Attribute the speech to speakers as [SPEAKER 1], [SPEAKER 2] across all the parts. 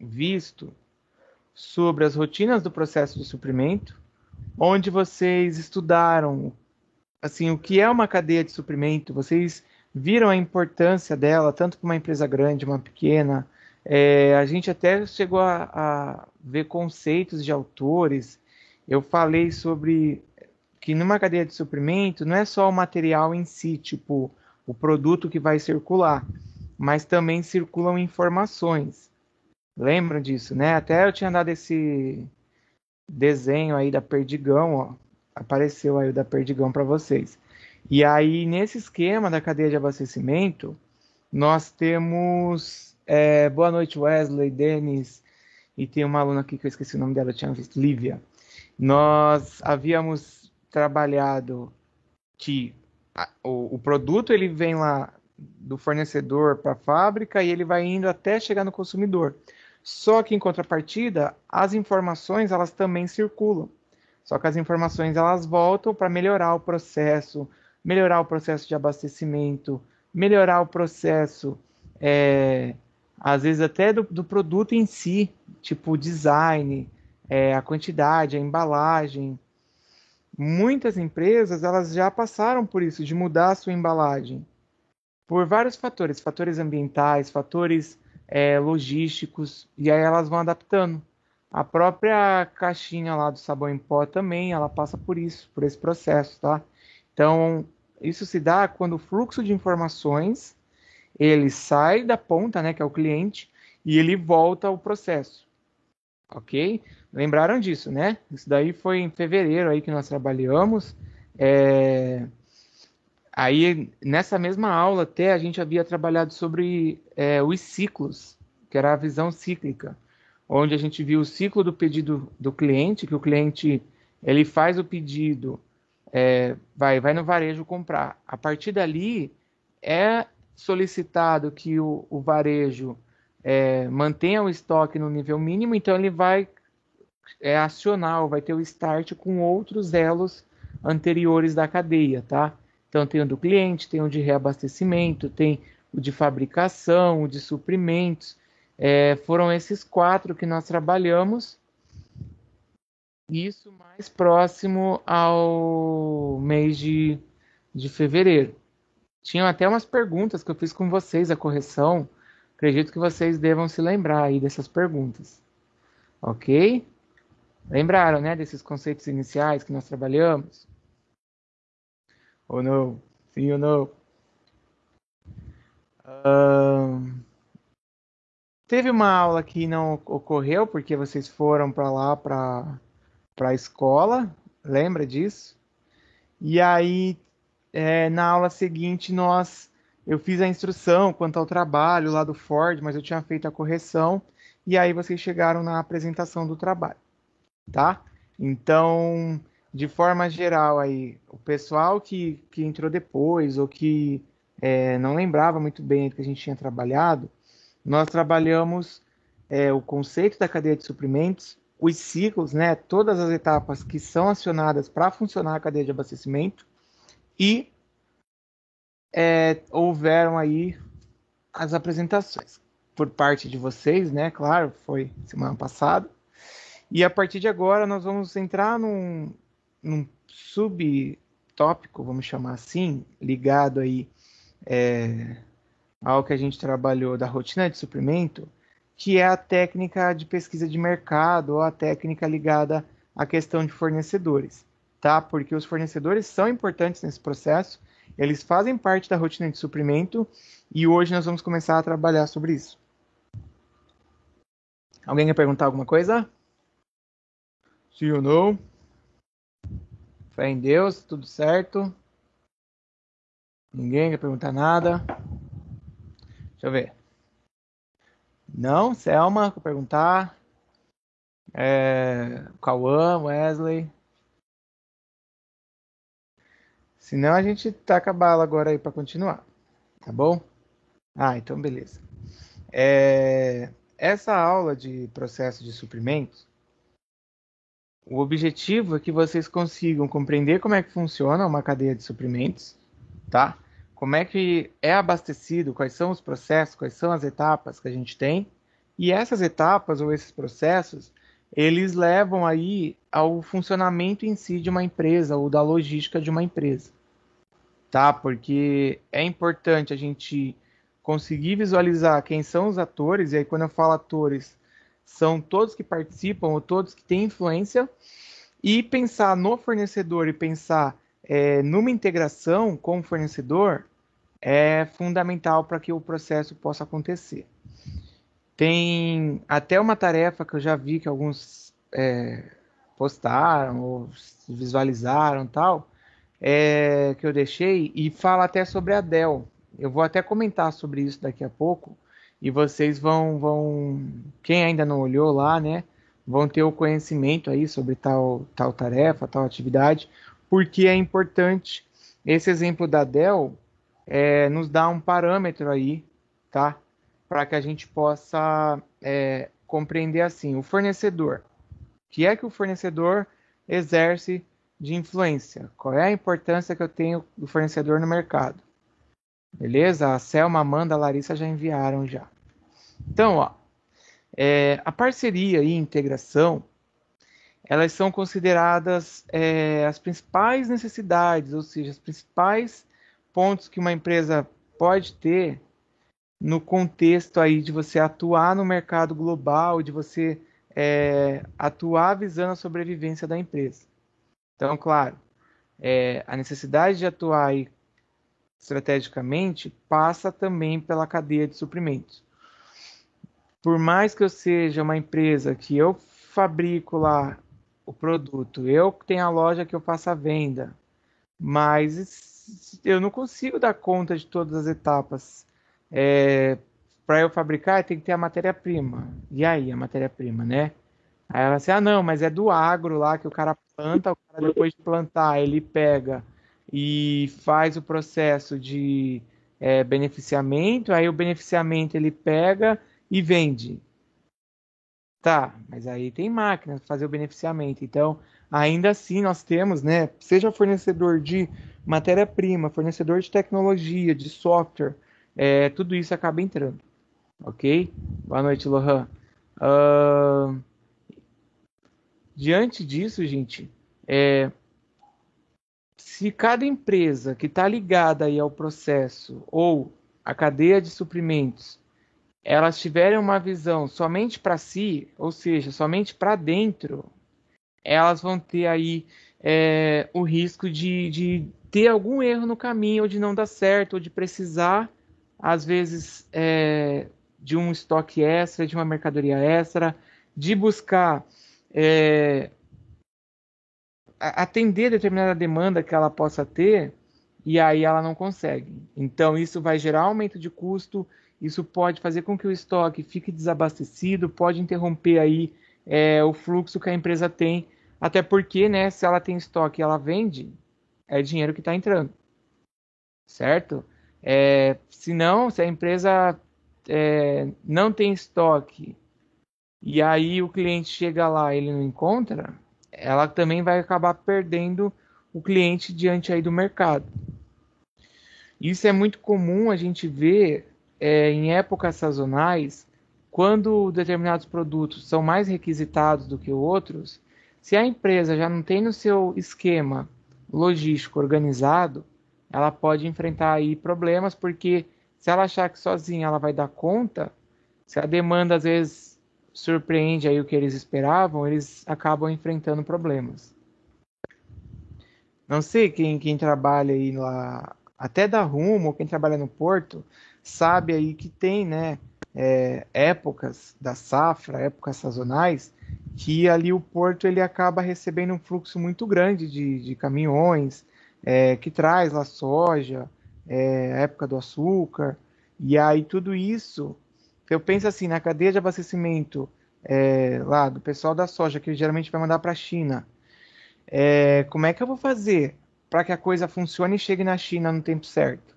[SPEAKER 1] visto sobre as rotinas do processo de suprimento, onde vocês estudaram assim, o que é uma cadeia de suprimento, vocês viram a importância dela, tanto para uma empresa grande, uma pequena. A gente até chegou a ver conceitos de autores. Eu falei sobre que numa cadeia de suprimento não é só o material em si, tipo o produto que vai circular, mas também circulam informações. Lembram disso, né? Até eu tinha dado esse desenho aí da Perdigão, ó. Apareceu aí o da Perdigão para vocês. E aí, nesse esquema da cadeia de abastecimento, nós temos. Boa noite, Wesley, Denis, e tem uma aluna aqui que eu esqueci o nome dela, eu tinha visto, Lívia. Nós havíamos trabalhado que o produto ele vem lá do fornecedor para a fábrica e ele vai indo até chegar no consumidor. Só que em contrapartida, as informações elas também circulam. Só que as informações elas voltam para melhorar o processo de abastecimento, melhorar o processo, às vezes até do produto em si, tipo o design, a quantidade, a embalagem. Muitas empresas elas já passaram por isso, de mudar a sua embalagem, por vários fatores, fatores ambientais, fatores logísticos, e aí elas vão adaptando. A própria caixinha lá do sabão em pó também, ela passa por isso, por esse processo, tá? Então, isso se dá quando o fluxo de informações, ele sai da ponta, né, que é o cliente, e ele volta ao processo, ok? Lembraram disso, né? Isso daí foi em fevereiro aí que nós trabalhamos. Aí, nessa mesma aula, até a gente havia trabalhado sobre os ciclos, que era a visão cíclica, onde a gente viu o ciclo do pedido do cliente, que o cliente ele faz o pedido, vai no varejo comprar. A partir dali, é solicitado que o varejo mantenha o estoque no nível mínimo, então ele vai acionar, vai ter o start com outros elos anteriores da cadeia, tá? Então tem o do cliente, tem o de reabastecimento, tem o de fabricação, o de suprimentos. Foram esses 4 que nós trabalhamos. Isso mais próximo ao mês de fevereiro. Tinham até umas perguntas que eu fiz com vocês, a correção. Acredito que vocês devam se lembrar aí dessas perguntas. Ok? Lembraram, né, desses conceitos iniciais que nós trabalhamos? Ou não? Sim ou não? Teve uma aula que não ocorreu porque vocês foram para lá para a escola, lembra disso? E aí, na aula seguinte, eu fiz a instrução quanto ao trabalho lá do Ford, mas eu tinha feito a correção, e aí vocês chegaram na apresentação do trabalho, tá? Então, de forma geral, aí, o pessoal que entrou depois ou que não lembrava muito bem do que a gente tinha trabalhado, nós trabalhamos o conceito da cadeia de suprimentos, os ciclos, né, todas as etapas que são acionadas para funcionar a cadeia de abastecimento e houveram aí as apresentações por parte de vocês, né, claro, foi semana passada. E a partir de agora nós vamos entrar num subtópico, vamos chamar assim, ligado aí ao que a gente trabalhou da rotina de suprimento, que é a técnica de pesquisa de mercado ou a técnica ligada à questão de fornecedores, tá? Porque os fornecedores são importantes nesse processo, eles fazem parte da rotina de suprimento e hoje nós vamos começar a trabalhar sobre isso. Alguém quer perguntar alguma coisa? Sim ou não? Fé em Deus, tudo certo? Ninguém quer perguntar nada? Deixa eu ver. Não? Selma, quer perguntar? Cauã, Wesley? Senão a gente taca a bala agora aí para continuar, tá bom? Ah, então beleza. Essa aula de processo de suprimentos, o objetivo é que vocês consigam compreender como é que funciona uma cadeia de suprimentos, tá? Como é que é abastecido, quais são os processos, quais são as etapas que a gente tem E essas etapas ou esses processos, eles levam aí ao funcionamento em si de uma empresa ou da logística de uma empresa, tá? Porque é importante a gente conseguir visualizar quem são os atores, e aí quando eu falo atores, são todos que participam ou todos que têm influência, e pensar no fornecedor e pensar numa integração com o fornecedor é fundamental para que o processo possa acontecer. Tem até uma tarefa que eu já vi que alguns postaram ou visualizaram tal, que eu deixei e fala até sobre a Dell. Eu vou até comentar sobre isso daqui a pouco e vocês quem ainda não olhou lá, né, vão ter o conhecimento aí sobre tal tarefa, tal atividade, porque é importante. Esse exemplo da Dell nos dá um parâmetro aí, tá? Para que a gente possa compreender assim, o fornecedor. O que é que o fornecedor exerce de influência? Qual é a importância que eu tenho do fornecedor no mercado? Beleza? A Selma, a Amanda, a Larissa já enviaram já. Então, ó, a parceria e integração, elas são consideradas as principais necessidades, ou seja, os principais pontos que uma empresa pode ter no contexto aí de você atuar no mercado global, de você atuar visando a sobrevivência da empresa. Então, claro, a necessidade de atuar aí estrategicamente passa também pela cadeia de suprimentos. Por mais que eu seja uma empresa que eu fabrico lá o produto, eu tenho a loja que eu faço a venda, mas eu não consigo dar conta de todas as etapas. Para eu fabricar, tem que ter a matéria-prima. E aí, a matéria-prima, né? Aí ela assim, ah, não, mas é do agro lá que o cara planta, o cara depois de plantar, ele pega e faz o processo de beneficiamento, aí o beneficiamento ele pega e vende. Tá, mas aí tem máquinas para fazer o beneficiamento. Então, ainda assim, nós temos, né? Seja fornecedor de matéria-prima, fornecedor de tecnologia, de software, tudo isso acaba entrando, ok? Boa noite, Lohan. Ahn, Diante disso, gente, se cada empresa que está ligada aí ao processo ou à cadeia de suprimentos, elas tiverem uma visão somente para si, ou seja, somente para dentro, elas vão ter aí o risco de ter algum erro no caminho, ou de não dar certo, ou de precisar, às vezes, de um estoque extra, de uma mercadoria extra, de buscar atender determinada demanda que ela possa ter, e aí ela não consegue. Então, isso vai gerar aumento de custo, isso pode fazer com que o estoque fique desabastecido, pode interromper aí o fluxo que a empresa tem, até porque, né, se ela tem estoque e ela vende, é dinheiro que está entrando, certo? Se não, se a empresa não tem estoque e aí o cliente chega lá e ele não encontra, ela também vai acabar perdendo o cliente diante aí do mercado. Isso é muito comum a gente ver em épocas sazonais, quando determinados produtos são mais requisitados do que outros, se a empresa já não tem no seu esquema logístico organizado, ela pode enfrentar aí problemas, porque se ela achar que sozinha ela vai dar conta, se a demanda às vezes surpreende aí o que eles esperavam, eles acabam enfrentando problemas. Não sei quem trabalha aí lá, até da Rumo, quem trabalha no Porto, sabe aí que tem, né, épocas da safra, épocas sazonais, que ali o Porto ele acaba recebendo um fluxo muito grande de caminhões, que traz lá soja, a época do açúcar, e aí tudo isso, eu penso assim, na cadeia de abastecimento lá do pessoal da soja, que geralmente vai mandar para a China, como é que eu vou fazer para que a coisa funcione e chegue na China no tempo certo?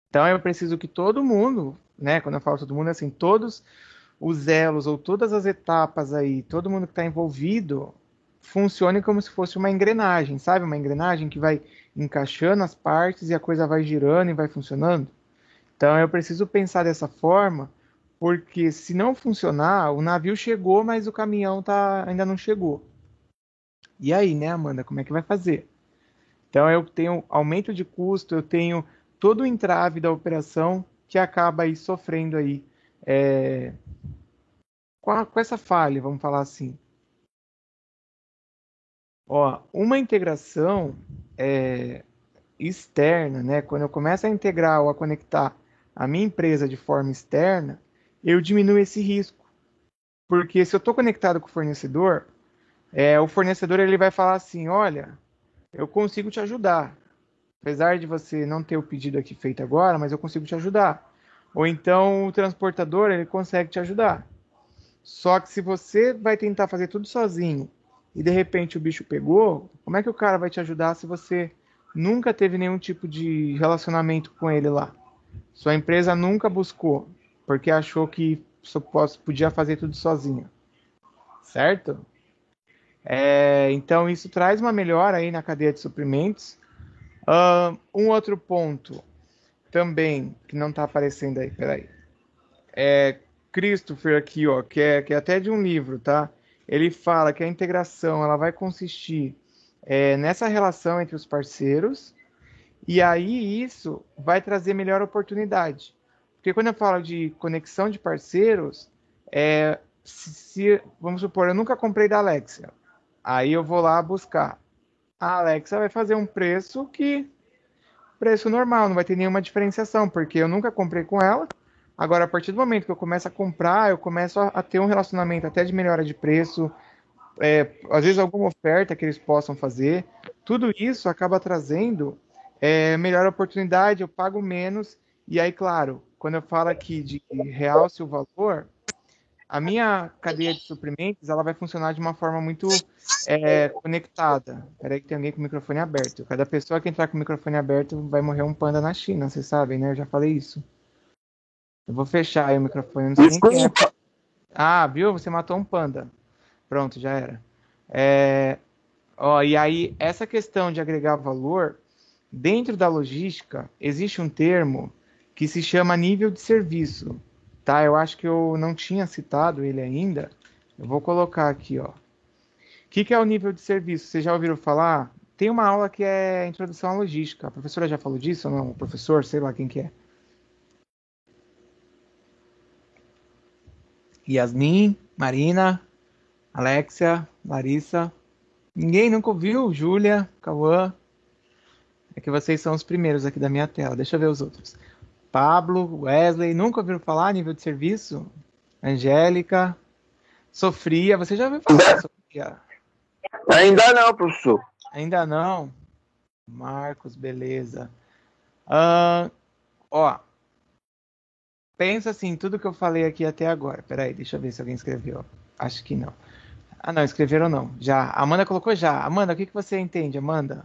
[SPEAKER 1] Então eu preciso que todo mundo, né, quando eu falo todo mundo, é assim, todos os elos ou todas as etapas aí, todo mundo que está envolvido, funcione como se fosse uma engrenagem, sabe? Uma engrenagem que vai encaixando as partes e a coisa vai girando e vai funcionando. Então eu preciso pensar dessa forma, porque se não funcionar, o navio chegou, mas o caminhão ainda não chegou. E aí, né, Amanda, como é que vai fazer? Então eu tenho aumento de custo, eu tenho todo o entrave da operação que acaba aí sofrendo aí é, com essa falha, vamos falar assim. Ó, uma integração externa, né? Quando eu começo a integrar ou a conectar a minha empresa de forma externa, eu diminuo esse risco. Porque se eu estou conectado com o fornecedor ele vai falar assim, olha, eu consigo te ajudar. Apesar de você não ter o pedido aqui feito agora, mas eu consigo te ajudar. Ou então o transportador ele consegue te ajudar. Só que se você vai tentar fazer tudo sozinho e de repente o bicho pegou, como é que o cara vai te ajudar se você nunca teve nenhum tipo de relacionamento com ele lá? Sua empresa nunca buscou, porque achou que só podia fazer tudo sozinho, certo? Então isso traz uma melhora aí na cadeia de suprimentos. Um outro ponto também que não está aparecendo aí, peraí. Christopher aqui, ó, que é até de um livro, tá? Ele fala que a integração ela vai consistir nessa relação entre os parceiros e aí isso vai trazer melhor oportunidade. Porque quando eu falo de conexão de parceiros, vamos supor, eu nunca comprei da Alexa, aí eu vou lá buscar. A Alexa vai fazer um preço normal, não vai ter nenhuma diferenciação, porque eu nunca comprei com ela. Agora, a partir do momento que eu começo a comprar, eu começo a ter um relacionamento até de melhora de preço, às vezes alguma oferta que eles possam fazer. Tudo isso acaba trazendo melhor oportunidade, eu pago menos. E aí, claro, quando eu falo aqui de realce o valor, a minha cadeia de suprimentos ela vai funcionar de uma forma muito conectada. Peraí que tem alguém com o microfone aberto. Cada pessoa que entrar com o microfone aberto vai morrer um panda na China, vocês sabem, né? Eu já falei isso. Eu vou fechar aí o microfone, eu não sei nem quem é.
[SPEAKER 2] Desculpa.
[SPEAKER 1] Ah, viu? Você matou um panda. Pronto, já era. É, Ó, e aí, essa questão de agregar valor, dentro da logística, existe um termo que se chama nível de serviço, tá? Eu acho que eu não tinha citado ele ainda. Eu vou colocar aqui, ó. O que é o nível de serviço? Vocês já ouviram falar? Tem uma aula que é Introdução à Logística. A professora já falou disso ou não? O professor, sei lá quem que é. Yasmin, Marina, Alexia, Larissa. Ninguém nunca ouviu? Júlia, Cauã. É que vocês são os primeiros aqui da minha tela. Deixa eu ver os outros. Pablo, Wesley, nunca ouviram falar nível de serviço? Angélica, Sofria, você já ouviu falar, Sofria?
[SPEAKER 2] Ainda não, professor.
[SPEAKER 1] Ainda não? Marcos, beleza. Ah, ó, pensa assim, tudo que eu falei aqui até agora. Peraí, deixa eu ver se alguém escreveu. Acho que não. Ah, não, escreveram não. Já. Amanda colocou já. Amanda, o que que você entende, Amanda?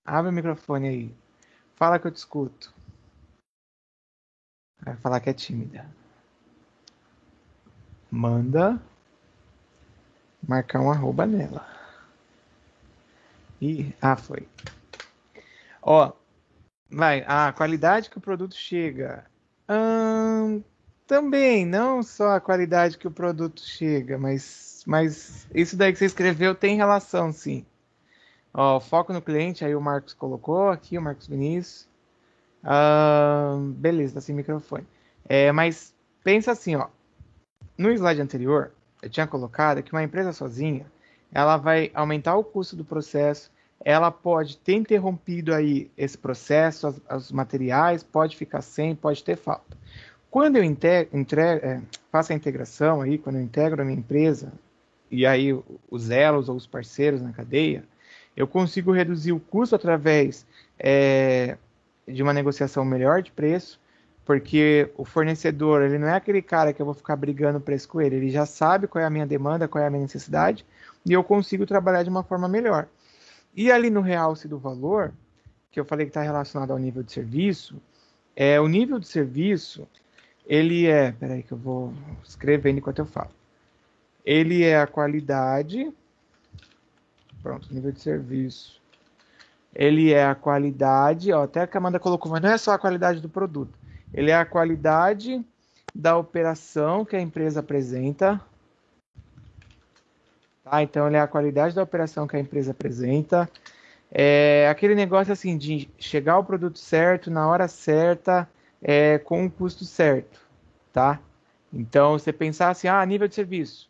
[SPEAKER 1] Abre o microfone aí. Fala que eu te escuto. Vai falar que é tímida. Manda marcar um arroba nela. Foi. Ó, vai. A qualidade que o produto chega. Também, não só a qualidade que o produto chega, mas isso daí que você escreveu tem relação, sim. Ó, foco no cliente, aí o Marcos colocou aqui, o Marcos Vinícius. Beleza, tá sem microfone. Mas pensa assim, ó. No slide anterior, eu tinha colocado que uma empresa sozinha, ela vai aumentar o custo do processo, ela pode ter interrompido aí esse processo, os materiais, pode ficar sem, pode ter falta. Quando eu faço a integração aí, quando eu integro a minha empresa, e aí os elos ou os parceiros na cadeia, eu consigo reduzir o custo através de uma negociação melhor de preço, porque o fornecedor, ele não é aquele cara que eu vou ficar brigando preço com ele já sabe qual é a minha demanda, qual é a minha necessidade, e eu consigo trabalhar de uma forma melhor. E ali no realce do valor, que eu falei que está relacionado ao nível de serviço, o nível de serviço, peraí que eu vou escrevendo enquanto eu falo. Ele é a qualidade, pronto, nível de serviço. Ele é a qualidade, ó, até que a Amanda colocou, mas não é só a qualidade do produto. Ele é a qualidade da operação que a empresa apresenta. Tá? Então, ele é a qualidade da operação que a empresa apresenta. É aquele negócio assim de chegar ao produto certo, na hora certa, com o custo certo. Tá? Então, você pensar assim, nível de serviço.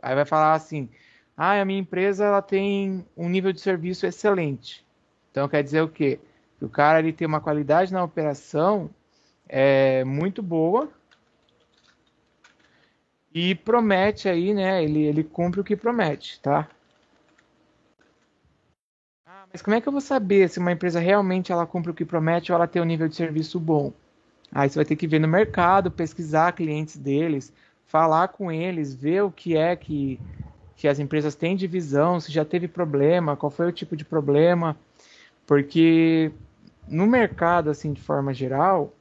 [SPEAKER 1] Aí vai falar assim, a minha empresa ela tem um nível de serviço excelente. Então, quer dizer o quê? Que o cara ele tem uma qualidade na operação muito boa e promete aí, né? Ele cumpre o que promete, tá? Mas como é que eu vou saber se uma empresa realmente ela cumpre o que promete ou ela tem um nível de serviço bom? Aí você vai ter que ver no mercado, pesquisar clientes deles, falar com eles, ver o que é que as empresas têm de visão, se já teve problema, qual foi o tipo de problema, porque no mercado, assim, de forma geral,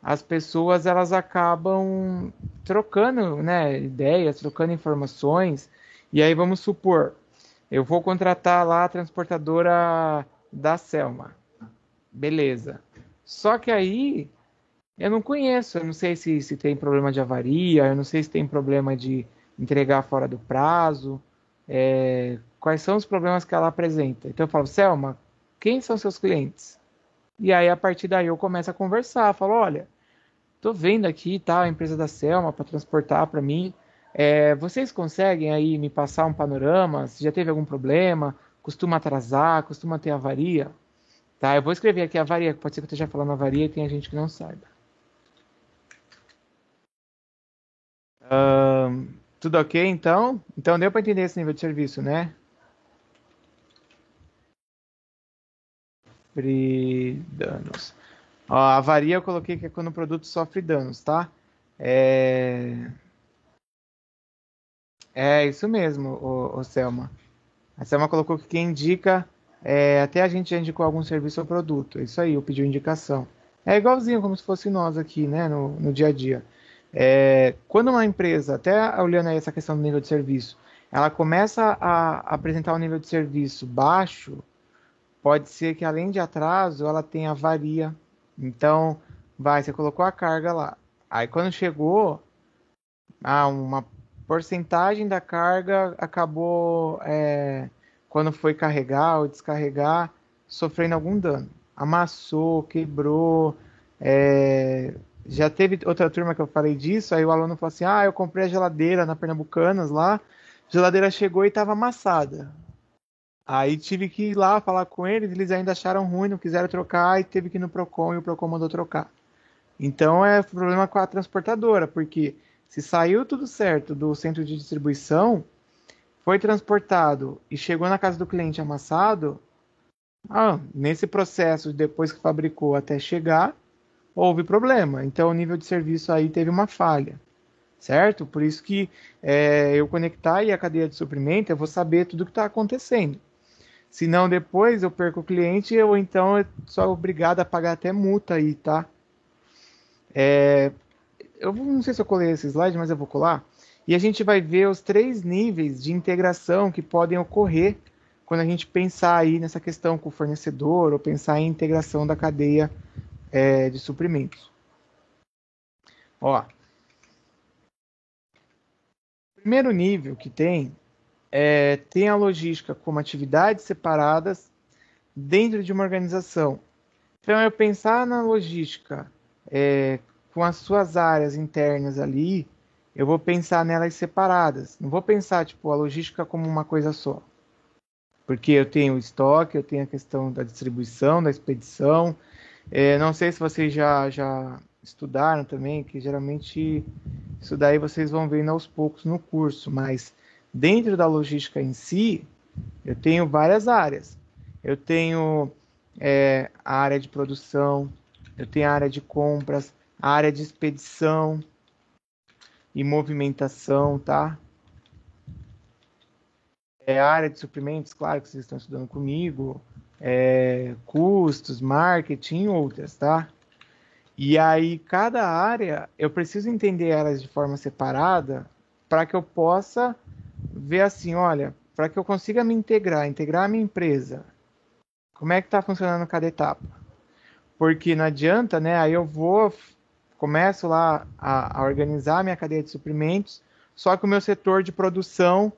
[SPEAKER 1] as pessoas elas acabam trocando, né, ideias, trocando informações, e aí vamos supor, eu vou contratar lá a transportadora da Selma, beleza. Só que aí eu não conheço, eu não sei se tem problema de avaria, eu não sei se tem problema de entregar fora do prazo, quais são os problemas que ela apresenta. Então eu falo, Selma, quem são seus clientes? E aí a partir daí eu começo a conversar, falo, olha, tô vendo aqui, tá, a empresa da Selma para transportar para mim. Vocês conseguem aí me passar um panorama? Se já teve algum problema? Costuma atrasar? Costuma ter avaria? Tá, eu vou escrever aqui avaria, pode ser que eu esteja falando avaria e tenha gente que não saiba. Tudo ok, então? Então deu para entender esse nível de serviço, né? Sofre danos. Ó, a avaria eu coloquei que é quando o produto sofre danos, tá? É, é isso mesmo, o Selma. A Selma colocou que quem indica, até a gente já indicou algum serviço ou produto. É isso aí, eu pedi indicação. É igualzinho como se fosse nós aqui, né, no dia a dia. Quando uma empresa, até olhando aí essa questão do nível de serviço, ela começa a apresentar um nível de serviço baixo, pode ser que além de atraso, ela tenha avaria. Então, você colocou a carga lá. Aí quando chegou, uma porcentagem da carga acabou, quando foi carregar ou descarregar, sofrendo algum dano. Amassou, quebrou. Já teve outra turma que eu falei disso, aí o aluno falou assim, eu comprei a geladeira na Pernambucanas lá, a geladeira chegou e estava amassada. Aí tive que ir lá falar com eles ainda acharam ruim, não quiseram trocar, e teve que ir no Procon e o Procon mandou trocar. Então é problema com a transportadora, porque se saiu tudo certo do centro de distribuição, foi transportado e chegou na casa do cliente amassado, nesse processo, depois que fabricou até chegar, houve problema. Então o nível de serviço aí teve uma falha, certo? Por isso que eu conectar aí a cadeia de suprimento, eu vou saber tudo o que está acontecendo. Senão depois eu perco o cliente ou então eu sou obrigado a pagar até multa aí, tá? Eu não sei se eu colei esse slide, mas eu vou colar. E a gente vai ver os 3 níveis de integração que podem ocorrer quando a gente pensar aí nessa questão com o fornecedor ou pensar em integração da cadeia de suprimentos. Ó, o primeiro nível que tem a logística como atividades separadas dentro de uma organização. Então, eu pensar na logística com as suas áreas internas ali, eu vou pensar nelas separadas. Não vou pensar, tipo, a logística como uma coisa só. Porque eu tenho o estoque, eu tenho a questão da distribuição, da expedição. Não sei se vocês já estudaram também, que geralmente isso daí vocês vão vendo aos poucos no curso, mas dentro da logística em si, eu tenho várias áreas. Eu tenho a área de produção, eu tenho a área de compras, a área de expedição e movimentação, tá? A área de suprimentos, claro que vocês estão estudando comigo, custos, marketing e outras, tá? E aí, cada área, eu preciso entender elas de forma separada para que eu possa ver assim, olha, para que eu consiga me integrar a minha empresa, como é que está funcionando cada etapa? Porque não adianta, né? Aí eu vou começo lá a organizar minha cadeia de suprimentos, só que o meu setor de produção,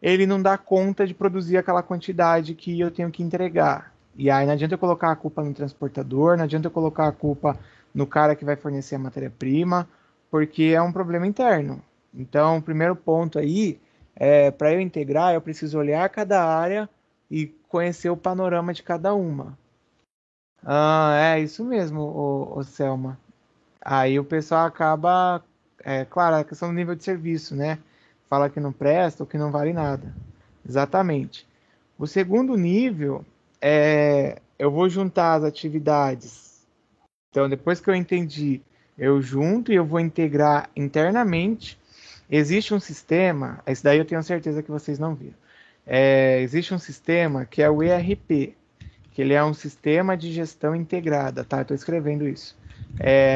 [SPEAKER 1] ele não dá conta de produzir aquela quantidade que eu tenho que entregar. E aí não adianta eu colocar a culpa no transportador, não adianta eu colocar a culpa no cara que vai fornecer a matéria-prima, porque é um problema interno. Então, o primeiro ponto aí é para eu integrar, eu preciso olhar cada área e conhecer o panorama de cada uma. Ah, é isso mesmo, ô Selma. Aí o pessoal acaba, claro, a questão do nível de serviço, né? Fala que não presta ou que não vale nada. Exatamente. O segundo nível eu vou juntar as atividades. Então, depois que eu entendi, eu junto e eu vou integrar internamente. Existe um sistema, esse daí eu tenho certeza que vocês não viram. Existe um sistema que é o ERP, que ele é um sistema de gestão integrada, tá? Estou escrevendo isso.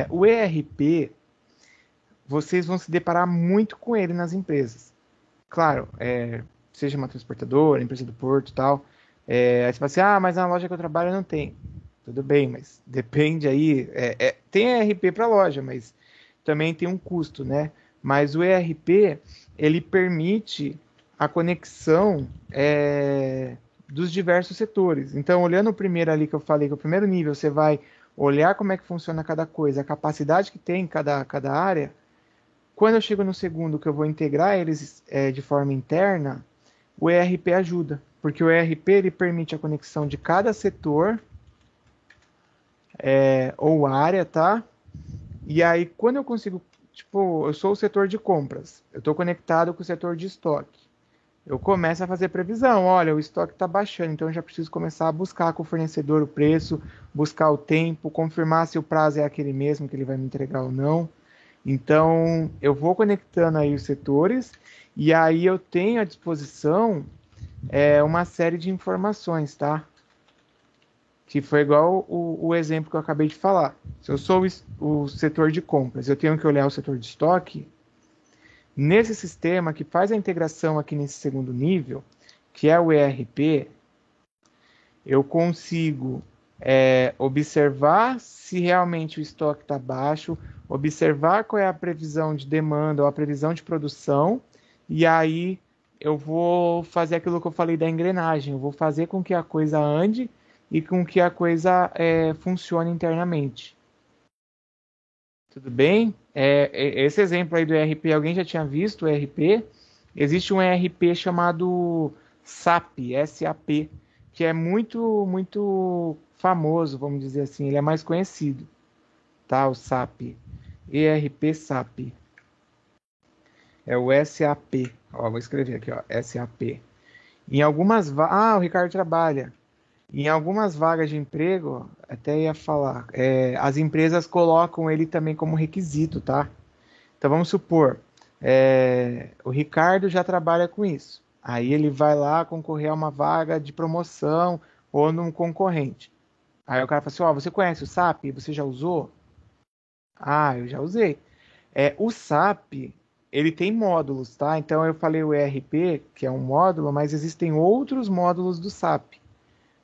[SPEAKER 1] O ERP, vocês vão se deparar muito com ele nas empresas. Claro, seja uma transportadora, empresa do porto e tal. Aí você fala assim, mas na loja que eu trabalho não tem. Tudo bem, mas depende aí. Tem ERP para loja, mas também tem um custo, né? Mas o ERP, ele permite a conexão dos diversos setores. Então, olhando o primeiro ali que eu falei, que é o primeiro nível, você vai olhar como é que funciona cada coisa, a capacidade que tem cada área. Quando eu chego no segundo, que eu vou integrar eles de forma interna, o ERP ajuda, porque o ERP ele permite a conexão de cada setor ou área, tá? E aí, quando eu consigo, tipo, eu sou o setor de compras, eu estou conectado com o setor de estoque. Eu começo a fazer previsão, olha, o estoque está baixando, então eu já preciso começar a buscar com o fornecedor o preço, buscar o tempo, confirmar se o prazo é aquele mesmo que ele vai me entregar ou não. Então, eu vou conectando aí os setores e aí eu tenho à disposição uma série de informações, tá? Que foi igual o exemplo que eu acabei de falar. Se eu sou o setor de compras, eu tenho que olhar o setor de estoque. Nesse sistema que faz a integração aqui nesse segundo nível, que é o ERP, eu consigo observar se realmente o estoque está baixo, observar qual é a previsão de demanda ou a previsão de produção, e aí eu vou fazer aquilo que eu falei da engrenagem, eu vou fazer com que a coisa ande e com que a coisa funcione internamente. Tudo bem? Esse exemplo aí do ERP, alguém já tinha visto o ERP? Existe um ERP chamado SAP, SAP, que é muito, muito famoso, vamos dizer assim, ele é mais conhecido, tá? O SAP, ERP SAP, é o SAP, ó, vou escrever aqui, ó, SAP. Em algumas o Ricardo trabalha. Em algumas vagas de emprego, até ia falar, as empresas colocam ele também como requisito, tá? Então vamos supor, o Ricardo já trabalha com isso. Aí ele vai lá concorrer a uma vaga de promoção ou num concorrente. Aí o cara fala assim, ó, você conhece o SAP? Você já usou? Ah, eu já usei. O SAP, ele tem módulos, tá? Então eu falei o ERP, que é um módulo, mas existem outros módulos do SAP.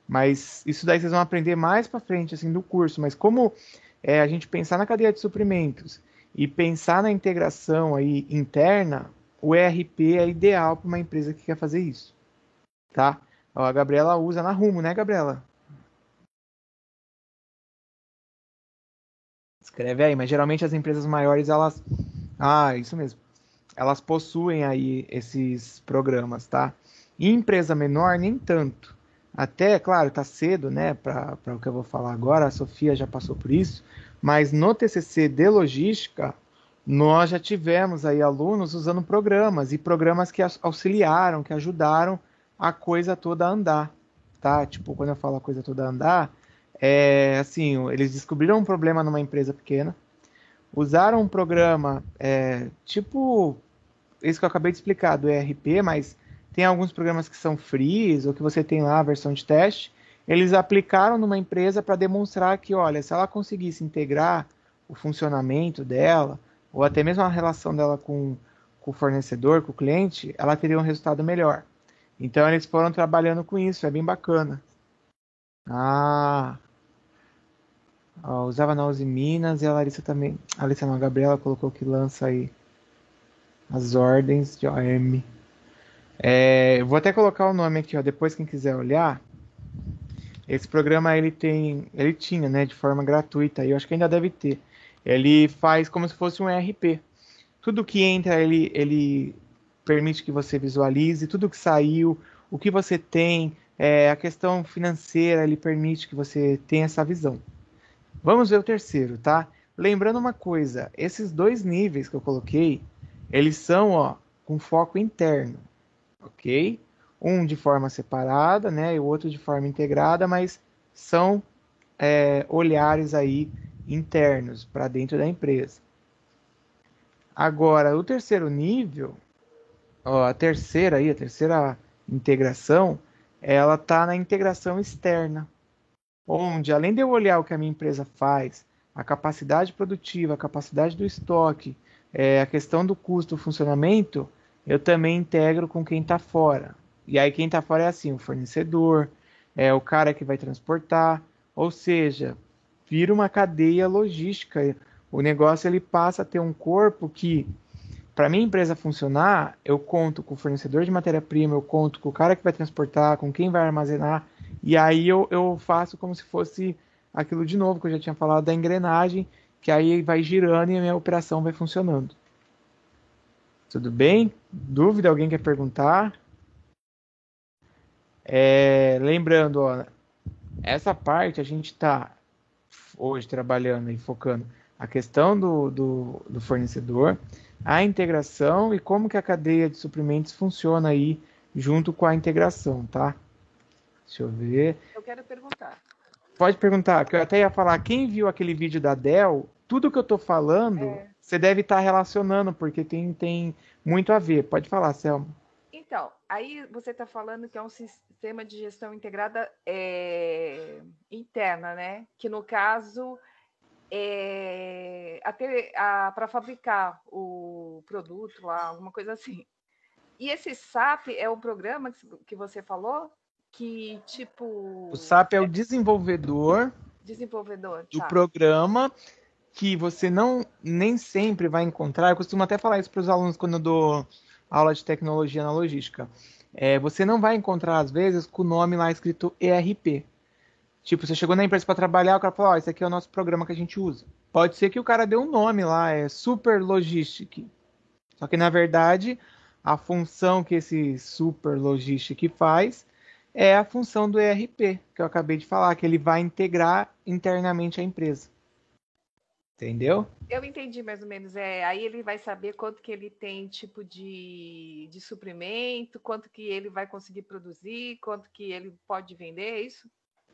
[SPEAKER 1] Mas isso daí vocês vão aprender mais para frente, assim, do curso. Mas como a gente pensar na cadeia de suprimentos e pensar na integração aí interna, o ERP é ideal para uma empresa que quer fazer isso, tá? Ó, a Gabriela usa na Rumo, né, Gabriela? Escreve aí, mas geralmente as empresas maiores, elas... Ah, isso mesmo. Elas possuem aí esses programas, tá? Em empresa menor, nem tanto. Até, claro, tá cedo, né, para o que eu vou falar agora, a Sofia já passou por isso, mas no TCC de logística, nós já tivemos aí alunos usando programas e programas que auxiliaram, que ajudaram a coisa toda a andar, tá? Tipo, quando eu falo a coisa toda a andar, assim, eles descobriram um problema numa empresa pequena, usaram um programa tipo isso que eu acabei de explicar do ERP, mas tem alguns programas que são free, ou que você tem lá a versão de teste. Eles aplicaram numa empresa para demonstrar que, olha, se ela conseguisse integrar o funcionamento dela, ou até mesmo a relação dela com o fornecedor, com o cliente, ela teria um resultado melhor. Então eles foram trabalhando com isso, é bem bacana. Ah, Ó, usava na Uzi Minas e a Larissa também. A Larissa não, a Gabriela colocou que lança aí as ordens de OM. Eu vou até colocar o nome aqui, ó, depois quem quiser olhar. Esse programa ele tinha, né, de forma gratuita, e eu acho que ainda deve ter. Ele faz como se fosse um ERP. Tudo que entra, ele permite que você visualize, tudo que saiu, o que você tem, a questão financeira, ele permite que você tenha essa visão. Vamos ver o terceiro, tá? Lembrando uma coisa, esses dois níveis que eu coloquei, eles são, ó, com foco interno, ok? Um de forma separada, né, e o outro de forma integrada, mas são olhares aí internos para dentro da empresa. Agora, o terceiro nível, ó, a terceira integração, ela está na integração externa, onde além de eu olhar o que a minha empresa faz, a capacidade produtiva, a capacidade do estoque, a questão do custo, do funcionamento, eu também integro com quem está fora. E aí quem está fora é assim, o fornecedor, é o cara que vai transportar, ou seja, vira uma cadeia logística. O negócio ele passa a ter um corpo que para minha empresa funcionar, eu conto com o fornecedor de matéria-prima, eu conto com o cara que vai transportar, com quem vai armazenar, e aí eu faço como se fosse aquilo de novo que eu já tinha falado da engrenagem, que aí vai girando e a minha operação vai funcionando. Tudo bem? Dúvida? Alguém quer perguntar? Lembrando, ó, essa parte a gente está hoje trabalhando e focando a questão do fornecedor, a integração e como que a cadeia de suprimentos funciona aí junto com a integração, tá? Deixa eu ver.
[SPEAKER 3] Eu quero perguntar.
[SPEAKER 1] Pode perguntar, que eu até ia falar, quem viu aquele vídeo da Dell, tudo que eu tô falando, você deve estar relacionando, porque tem muito a ver. Pode falar, Selma.
[SPEAKER 3] Então, aí você está falando que é um sistema de gestão integrada interna, né? Que no caso para fabricar o produto lá, alguma coisa assim. E esse SAP é o programa que você falou? Que tipo.
[SPEAKER 1] O SAP é o desenvolvedor do
[SPEAKER 3] Tá.
[SPEAKER 1] programa que você não nem sempre vai encontrar. Eu costumo até falar isso para os alunos quando eu dou aula de tecnologia na logística. Você não vai encontrar, às vezes, com o nome lá escrito ERP. Tipo, você chegou na empresa para trabalhar, o cara falou, esse aqui é o nosso programa que a gente usa. Pode ser que o cara dê um nome lá, é Super Logistic. Só que, na verdade, a função que esse Super Logistic faz é a função do ERP, que eu acabei de falar, que ele vai integrar internamente a empresa. Entendeu?
[SPEAKER 3] Eu entendi mais ou menos. Aí ele vai saber quanto que ele tem tipo de suprimento, quanto que ele vai conseguir produzir, quanto que ele pode vender, é isso?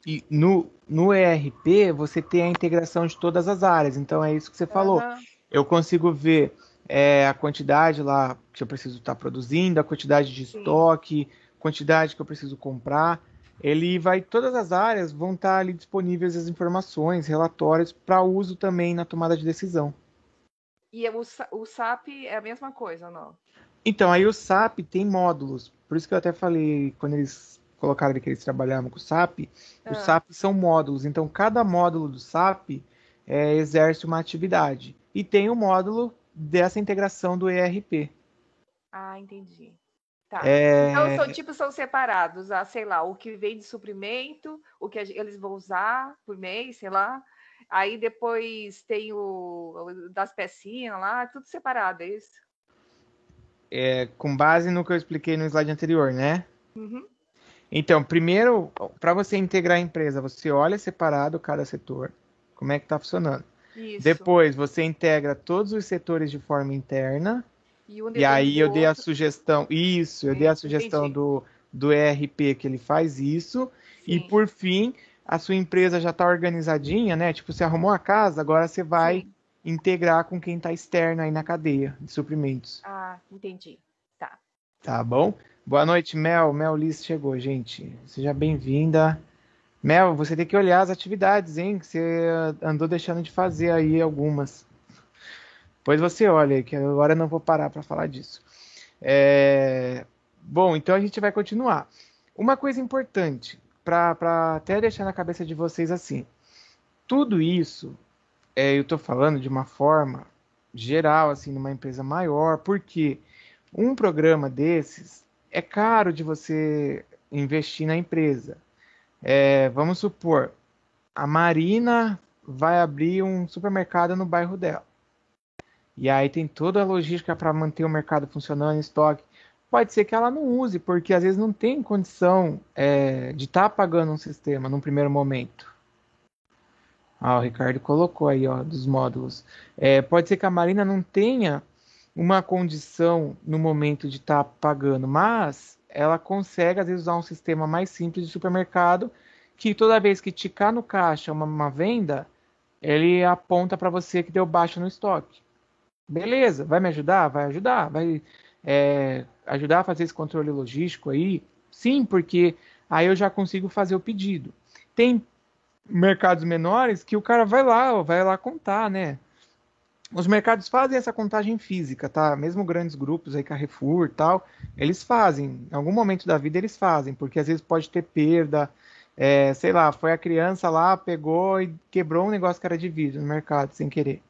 [SPEAKER 1] E no ERP você tem a integração de todas as áreas, então é isso que você falou. Eu consigo ver a quantidade lá que eu preciso estar produzindo, a quantidade de estoque, quantidade que eu preciso comprar. Ele vai, todas as áreas vão estar ali disponíveis as informações, relatórios para uso também na tomada de decisão.
[SPEAKER 3] E o SAP é a mesma coisa, não?
[SPEAKER 1] Então, aí o SAP tem módulos. Por isso que eu até falei, quando eles colocaram que eles trabalhavam com o SAP, os SAP são módulos. Então, cada módulo do SAP exerce uma atividade. E tem o módulo dessa integração do ERP.
[SPEAKER 3] Ah, entendi. Tá. Então, são separados, sei lá, o que vem de suprimento, o que eles vão usar por mês, sei lá. Aí depois tem o das pecinhas lá, tudo separado, é isso?
[SPEAKER 1] Com base no que eu expliquei no slide anterior, né?
[SPEAKER 3] Uhum.
[SPEAKER 1] Então, primeiro, para você integrar a empresa, você olha separado cada setor, como é que está funcionando.
[SPEAKER 3] Isso.
[SPEAKER 1] Depois, você integra todos os setores de forma interna.
[SPEAKER 3] E
[SPEAKER 1] aí eu dei a sugestão, eu dei a sugestão do ERP que ele faz isso. Sim. E por fim, a sua empresa já está organizadinha, né? Tipo, você arrumou a casa, agora você vai integrar com quem está externo aí na cadeia de suprimentos.
[SPEAKER 3] Ah, entendi. Tá.
[SPEAKER 1] Tá bom? Boa noite, Mel. Mel Liz chegou, gente. Seja bem-vinda. Mel, você tem que olhar as atividades, hein? Que você andou deixando de fazer aí algumas. Depois você olha, que agora eu não vou parar para falar disso. Bom, então a gente vai continuar. Uma coisa importante, para até deixar na cabeça de vocês assim: tudo isso, eu estou falando de uma forma geral, assim, numa empresa maior, porque um programa desses é caro de você investir na empresa. Vamos supor, a Marina vai abrir um supermercado no bairro dela. E aí tem toda a logística para manter o mercado funcionando em estoque. Pode ser que ela não use, porque às vezes não tem condição de estar pagando um sistema num primeiro momento. O Ricardo colocou aí, ó, dos módulos. Pode ser que a Marina não tenha uma condição no momento de estar pagando, mas ela consegue, às vezes, usar um sistema mais simples de supermercado, que toda vez que ticar no caixa uma venda, ele aponta para você que deu baixa no estoque. Beleza, vai me ajudar? Vai ajudar. Vai ajudar a fazer esse controle logístico aí? Sim, porque aí eu já consigo fazer o pedido. Tem mercados menores que o cara vai lá contar, né? Os mercados fazem essa contagem física, tá? Mesmo grandes grupos aí, Carrefour e tal, eles fazem. Em algum momento da vida eles fazem, porque às vezes pode ter perda. Sei lá, foi a criança lá, pegou e quebrou um negócio que era de vidro no mercado, sem querer.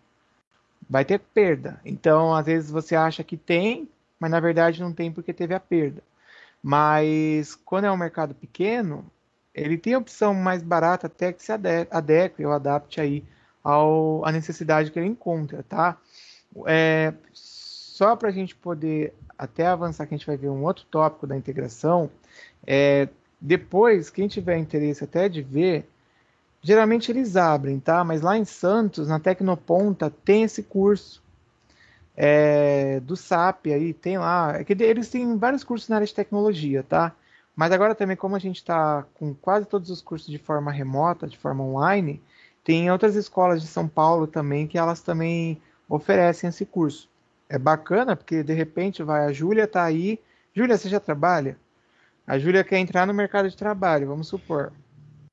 [SPEAKER 1] Vai ter perda. Então, às vezes você acha que tem, mas na verdade não tem porque teve a perda. Mas quando é um mercado pequeno, ele tem a opção mais barata até que se adeque ou adapte aí à necessidade que ele encontra, tá? Só para a gente poder até avançar, que a gente vai ver um outro tópico da integração, depois, quem tiver interesse até de ver, geralmente eles abrem, tá? Mas lá em Santos, na Tecnoponta, tem esse curso do SAP aí, tem lá. Eles têm vários cursos na área de tecnologia, tá? Mas agora também, como a gente está com quase todos os cursos de forma remota, de forma online, tem outras escolas de São Paulo também que elas também oferecem esse curso. É bacana porque de repente a Júlia tá aí. Júlia, você já trabalha? A Júlia quer entrar no mercado de trabalho, vamos supor.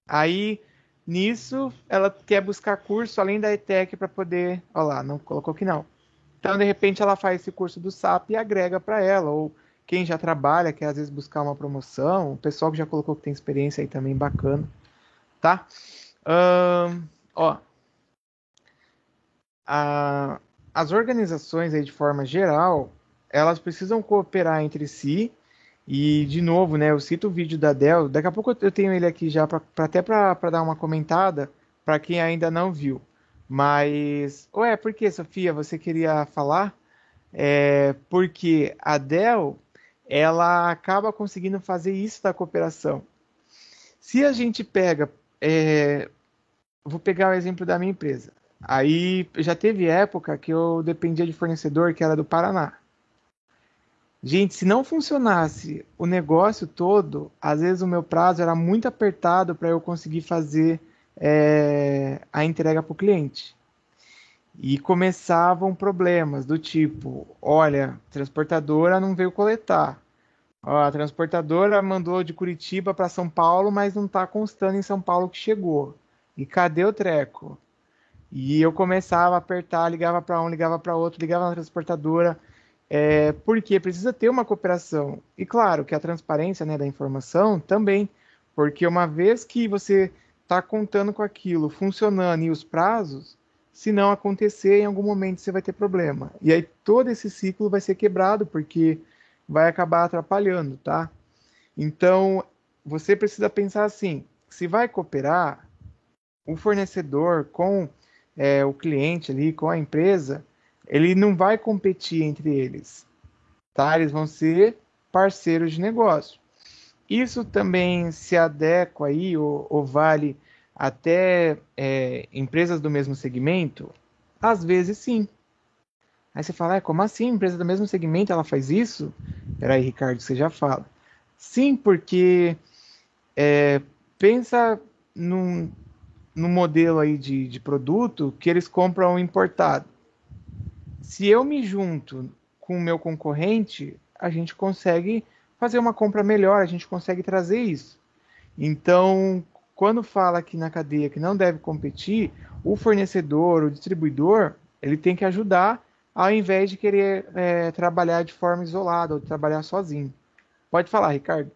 [SPEAKER 1] Aí, nisso, ela quer buscar curso além da ETEC para poder... Olha lá, não colocou que não. Então, de repente, ela faz esse curso do SAP e agrega para ela. Ou quem já trabalha, quer às vezes buscar uma promoção. O pessoal que já colocou que tem experiência aí também, bacana. Tá? Ó, as organizações aí, de forma geral, elas precisam cooperar entre si. E, de novo, né, eu cito o vídeo da Dell. Daqui a pouco eu tenho ele aqui já até para dar uma comentada para quem ainda não viu. Mas, por que, Sofia, você queria falar? Porque a Dell, ela acaba conseguindo fazer isso da cooperação. Se a gente pega, vou pegar o exemplo da minha empresa. Aí já teve época que eu dependia de fornecedor que era do Paraná. Gente, se não funcionasse o negócio todo, às vezes o meu prazo era muito apertado para eu conseguir fazer a entrega para o cliente. E começavam problemas do tipo, olha, a transportadora não veio coletar. Ó, a transportadora mandou de Curitiba para São Paulo, mas não está constando em São Paulo que chegou. E cadê o treco? E eu começava a apertar, ligava para um, ligava para outro, ligava na transportadora. Porque precisa ter uma cooperação. E claro que a transparência, né, da informação também, porque uma vez que você está contando com aquilo funcionando e os prazos, se não acontecer, em algum momento você vai ter problema. E aí todo esse ciclo vai ser quebrado, porque vai acabar atrapalhando, tá? Então, você precisa pensar assim, se vai cooperar, o fornecedor com o cliente ali, com a empresa, ele não vai competir entre eles, tá? Eles vão ser parceiros de negócio. Isso também se adequa aí, ou vale até empresas do mesmo segmento? Às vezes sim. Aí você fala, como assim? Empresa do mesmo segmento, ela faz isso? Peraí, Ricardo, você já fala. Sim, porque pensa num modelo aí de produto que eles compram importado. Se eu me junto com o meu concorrente, a gente consegue fazer uma compra melhor, a gente consegue trazer isso. Então, quando fala aqui na cadeia que não deve competir, o fornecedor, o distribuidor, ele tem que ajudar ao invés de querer trabalhar de forma isolada ou trabalhar sozinho. Pode falar, Ricardo.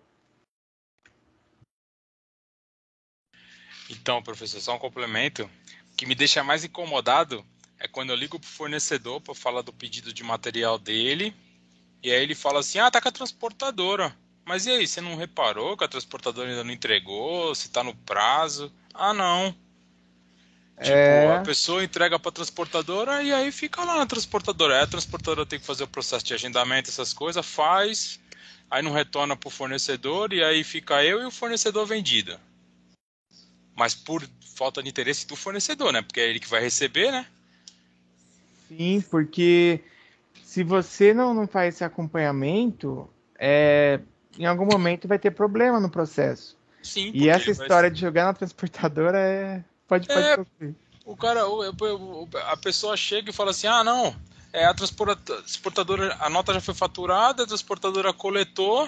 [SPEAKER 4] Então, professor, só um complemento. que me deixa mais incomodado é quando eu ligo pro fornecedor para falar do pedido de material dele, e aí ele fala assim, tá com a transportadora. Mas e aí, você não reparou que a transportadora ainda não entregou, se tá no prazo? Ah, não. Tipo, a pessoa entrega pra transportadora e aí fica lá na transportadora. Aí a transportadora tem que fazer o processo de agendamento, essas coisas, faz, aí não retorna pro fornecedor e aí fica eu e o fornecedor vendido. Mas por falta de interesse do fornecedor, né? Porque é ele que vai receber, né?
[SPEAKER 1] Sim, porque se você não faz esse acompanhamento, em algum momento vai ter problema no processo.
[SPEAKER 4] Sim,
[SPEAKER 1] E
[SPEAKER 4] porque
[SPEAKER 1] essa história de jogar na transportadora pode sofrer.
[SPEAKER 4] O cara, a pessoa chega e fala assim, não, a transportadora, a nota já foi faturada, a transportadora coletou.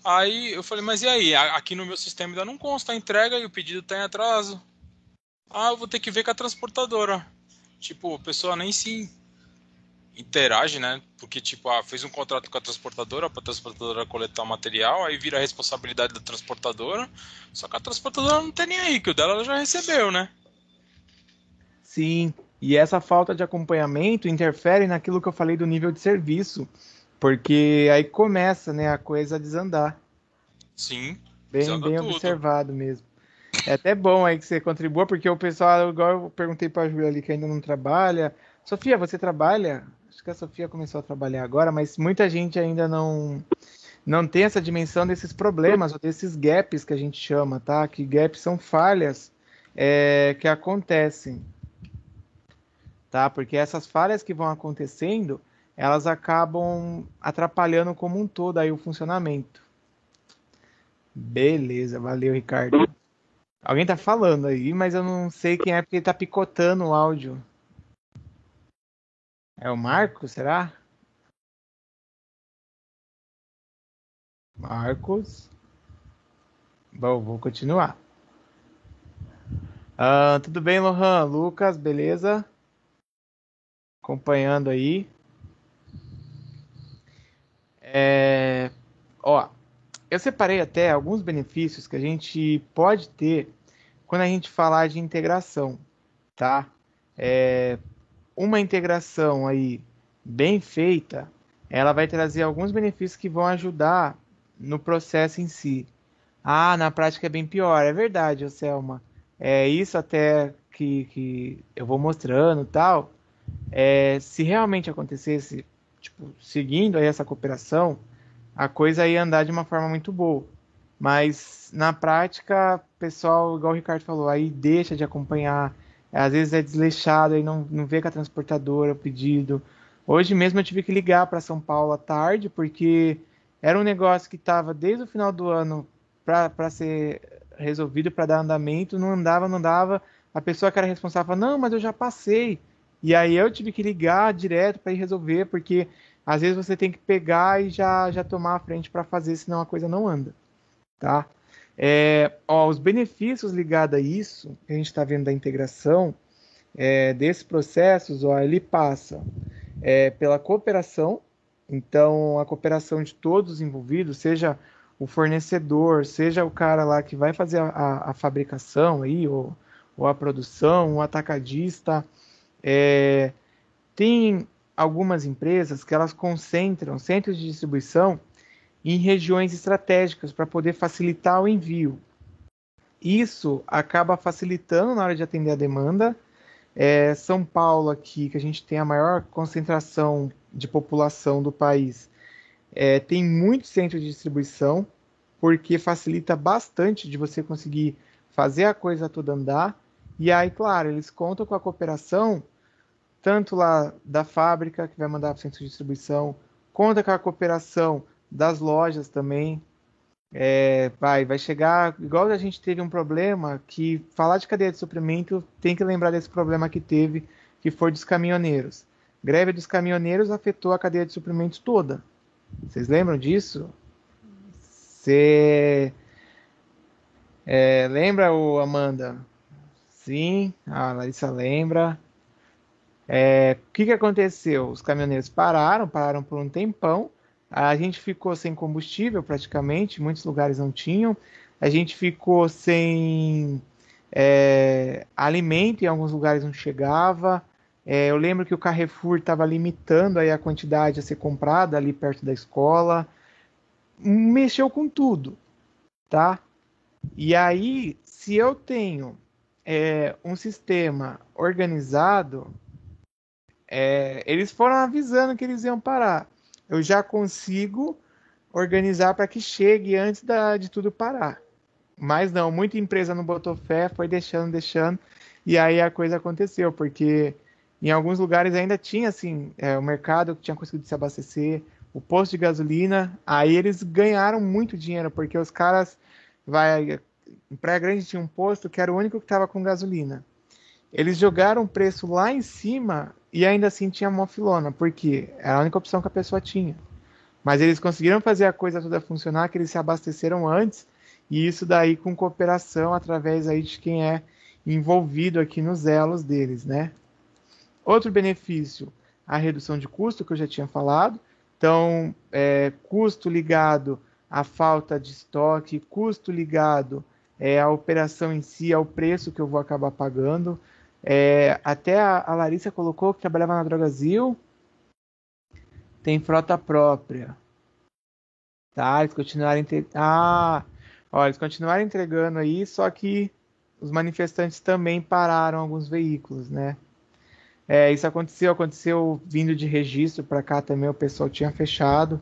[SPEAKER 4] Aí eu falei, mas e aí? Aqui no meu sistema ainda não consta a entrega e o pedido tá em atraso. Eu vou ter que ver com a transportadora. Tipo, a pessoa nem se interage, né? Porque, tipo, fez um contrato com a transportadora pra transportadora coletar o material, aí vira a responsabilidade da transportadora. Só que a transportadora não tem nem aí, que o dela ela já recebeu, né?
[SPEAKER 1] Sim, e essa falta de acompanhamento interfere naquilo que eu falei do nível de serviço, porque aí começa, né, a coisa a desandar.
[SPEAKER 4] Sim,
[SPEAKER 1] Bem
[SPEAKER 4] tudo.
[SPEAKER 1] observado mesmo. É até bom aí que você contribua, porque o pessoal, igual eu perguntei para a Júlia ali que ainda não trabalha. Sofia, você trabalha? Acho que a Sofia começou a trabalhar agora, mas muita gente ainda não tem essa dimensão desses problemas, ou desses gaps que a gente chama, tá? Que gaps são falhas que acontecem, tá? Porque essas falhas que vão acontecendo, elas acabam atrapalhando como um todo aí o funcionamento. Beleza, valeu, Ricardo. Alguém tá falando aí, mas eu não sei quem é porque ele tá picotando o áudio. É o Marcos, será? Marcos. Bom, vou continuar. Tudo bem, Lohan? Lucas, beleza? Acompanhando aí. Ó, eu separei até alguns benefícios que a gente pode ter quando a gente falar de integração, tá? Uma integração aí bem feita, ela vai trazer alguns benefícios que vão ajudar no processo em si. Na prática é bem pior, é verdade, ô Selma. É isso até que eu vou mostrando e tal. Se realmente acontecesse, tipo, seguindo aí essa cooperação, a coisa ia andar de uma forma muito boa. Mas na prática, o pessoal, igual o Ricardo falou, aí deixa de acompanhar, às vezes é desleixado, aí não vê com a transportadora o pedido. Hoje mesmo eu tive que ligar para São Paulo à tarde, porque era um negócio que estava desde o final do ano para ser resolvido, para dar andamento, não andava, não dava. A pessoa que era responsável falou, não, mas eu já passei. E aí eu tive que ligar direto para ir resolver, porque às vezes você tem que pegar e já tomar a frente para fazer, senão a coisa não anda, tá? Os benefícios ligados a isso, que a gente está vendo da integração desses processos, ele passa pela cooperação, então a cooperação de todos os envolvidos, seja o fornecedor, seja o cara lá que vai fazer a fabricação aí, ou a produção, o atacadista, tem algumas empresas que elas concentram centros de distribuição em regiões estratégicas para poder facilitar o envio. Isso acaba facilitando na hora de atender a demanda. São Paulo aqui, que a gente tem a maior concentração de população do país, tem muitos centros de distribuição, porque facilita bastante de você conseguir fazer a coisa toda andar. E aí, claro, eles contam com a cooperação tanto lá da fábrica, que vai mandar para o centro de distribuição, conta com a cooperação das lojas também. Vai chegar, igual a gente teve um problema, que falar de cadeia de suprimento tem que lembrar desse problema que teve, que foi dos caminhoneiros. Greve dos caminhoneiros afetou a cadeia de suprimentos toda. Vocês lembram disso? Você lembra, Amanda? Sim, a Larissa lembra. O que aconteceu? Os caminhoneiros pararam por um tempão. A gente ficou sem combustível praticamente, muitos lugares não tinham. A gente ficou sem Alimento em alguns lugares não chegava. Eu lembro que o Carrefour estava limitando aí a quantidade a ser comprada ali perto da escola. Mexeu com tudo, tá? E aí, se eu tenho um sistema organizado, eles foram avisando que eles iam parar. Eu já consigo organizar para que chegue antes de tudo parar. Mas não, muita empresa não botou fé, foi deixando, e aí a coisa aconteceu, porque em alguns lugares ainda tinha, assim, o mercado que tinha conseguido se abastecer, o posto de gasolina, aí eles ganharam muito dinheiro, porque os caras, em Praia Grande tinha um posto que era o único que estava com gasolina. Eles jogaram o preço lá em cima e ainda assim tinha mó filona, porque era a única opção que a pessoa tinha. Mas eles conseguiram fazer a coisa toda funcionar, que eles se abasteceram antes, e isso daí com cooperação através aí de quem é envolvido aqui nos elos deles, né? Outro benefício, a redução de custo, que eu já tinha falado. Então, custo ligado à falta de estoque, custo ligado à operação em si, ao preço que eu vou acabar pagando. Até a Larissa colocou que trabalhava na Drogazil, tem frota própria. Tá, eles continuaram eles continuaram entregando aí, só que os manifestantes também pararam alguns veículos, né? Isso aconteceu vindo de registro para cá também, o pessoal tinha fechado.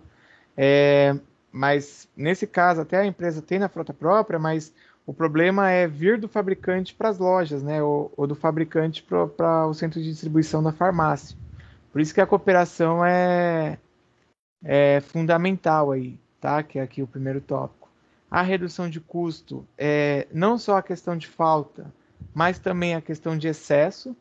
[SPEAKER 1] Mas nesse caso, até a empresa tem na frota própria, mas o problema é vir do fabricante para as lojas, né? Ou do fabricante para o centro de distribuição da farmácia. Por isso que a cooperação é fundamental aí, tá? Que é aqui o primeiro tópico. A redução de custo não só a questão de falta, mas também a questão de excesso.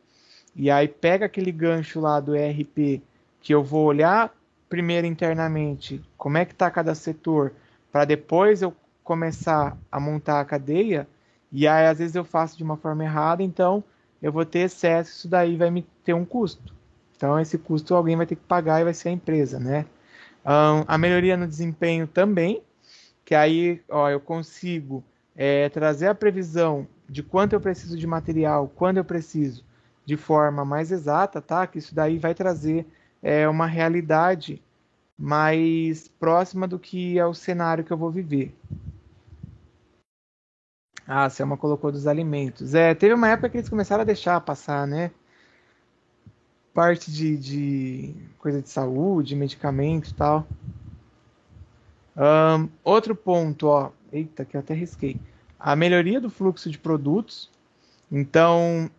[SPEAKER 1] E aí pega aquele gancho lá do ERP, que eu vou olhar primeiro internamente como é que está cada setor, para depois eu começar a montar a cadeia, e aí às vezes eu faço de uma forma errada, então eu vou ter excesso, isso daí vai me ter um custo. Então esse custo alguém vai ter que pagar e vai ser a empresa, né? A melhoria no desempenho também, que aí eu consigo trazer a previsão de quanto eu preciso de material, quando eu preciso, de forma mais exata, tá? Que isso daí vai trazer uma realidade mais próxima do que é o cenário que eu vou viver. A Selma colocou dos alimentos. Teve uma época que eles começaram a deixar passar, né? Parte de coisa de saúde, medicamentos e tal. Outro ponto, eita, que eu até risquei. A melhoria do fluxo de produtos. Então,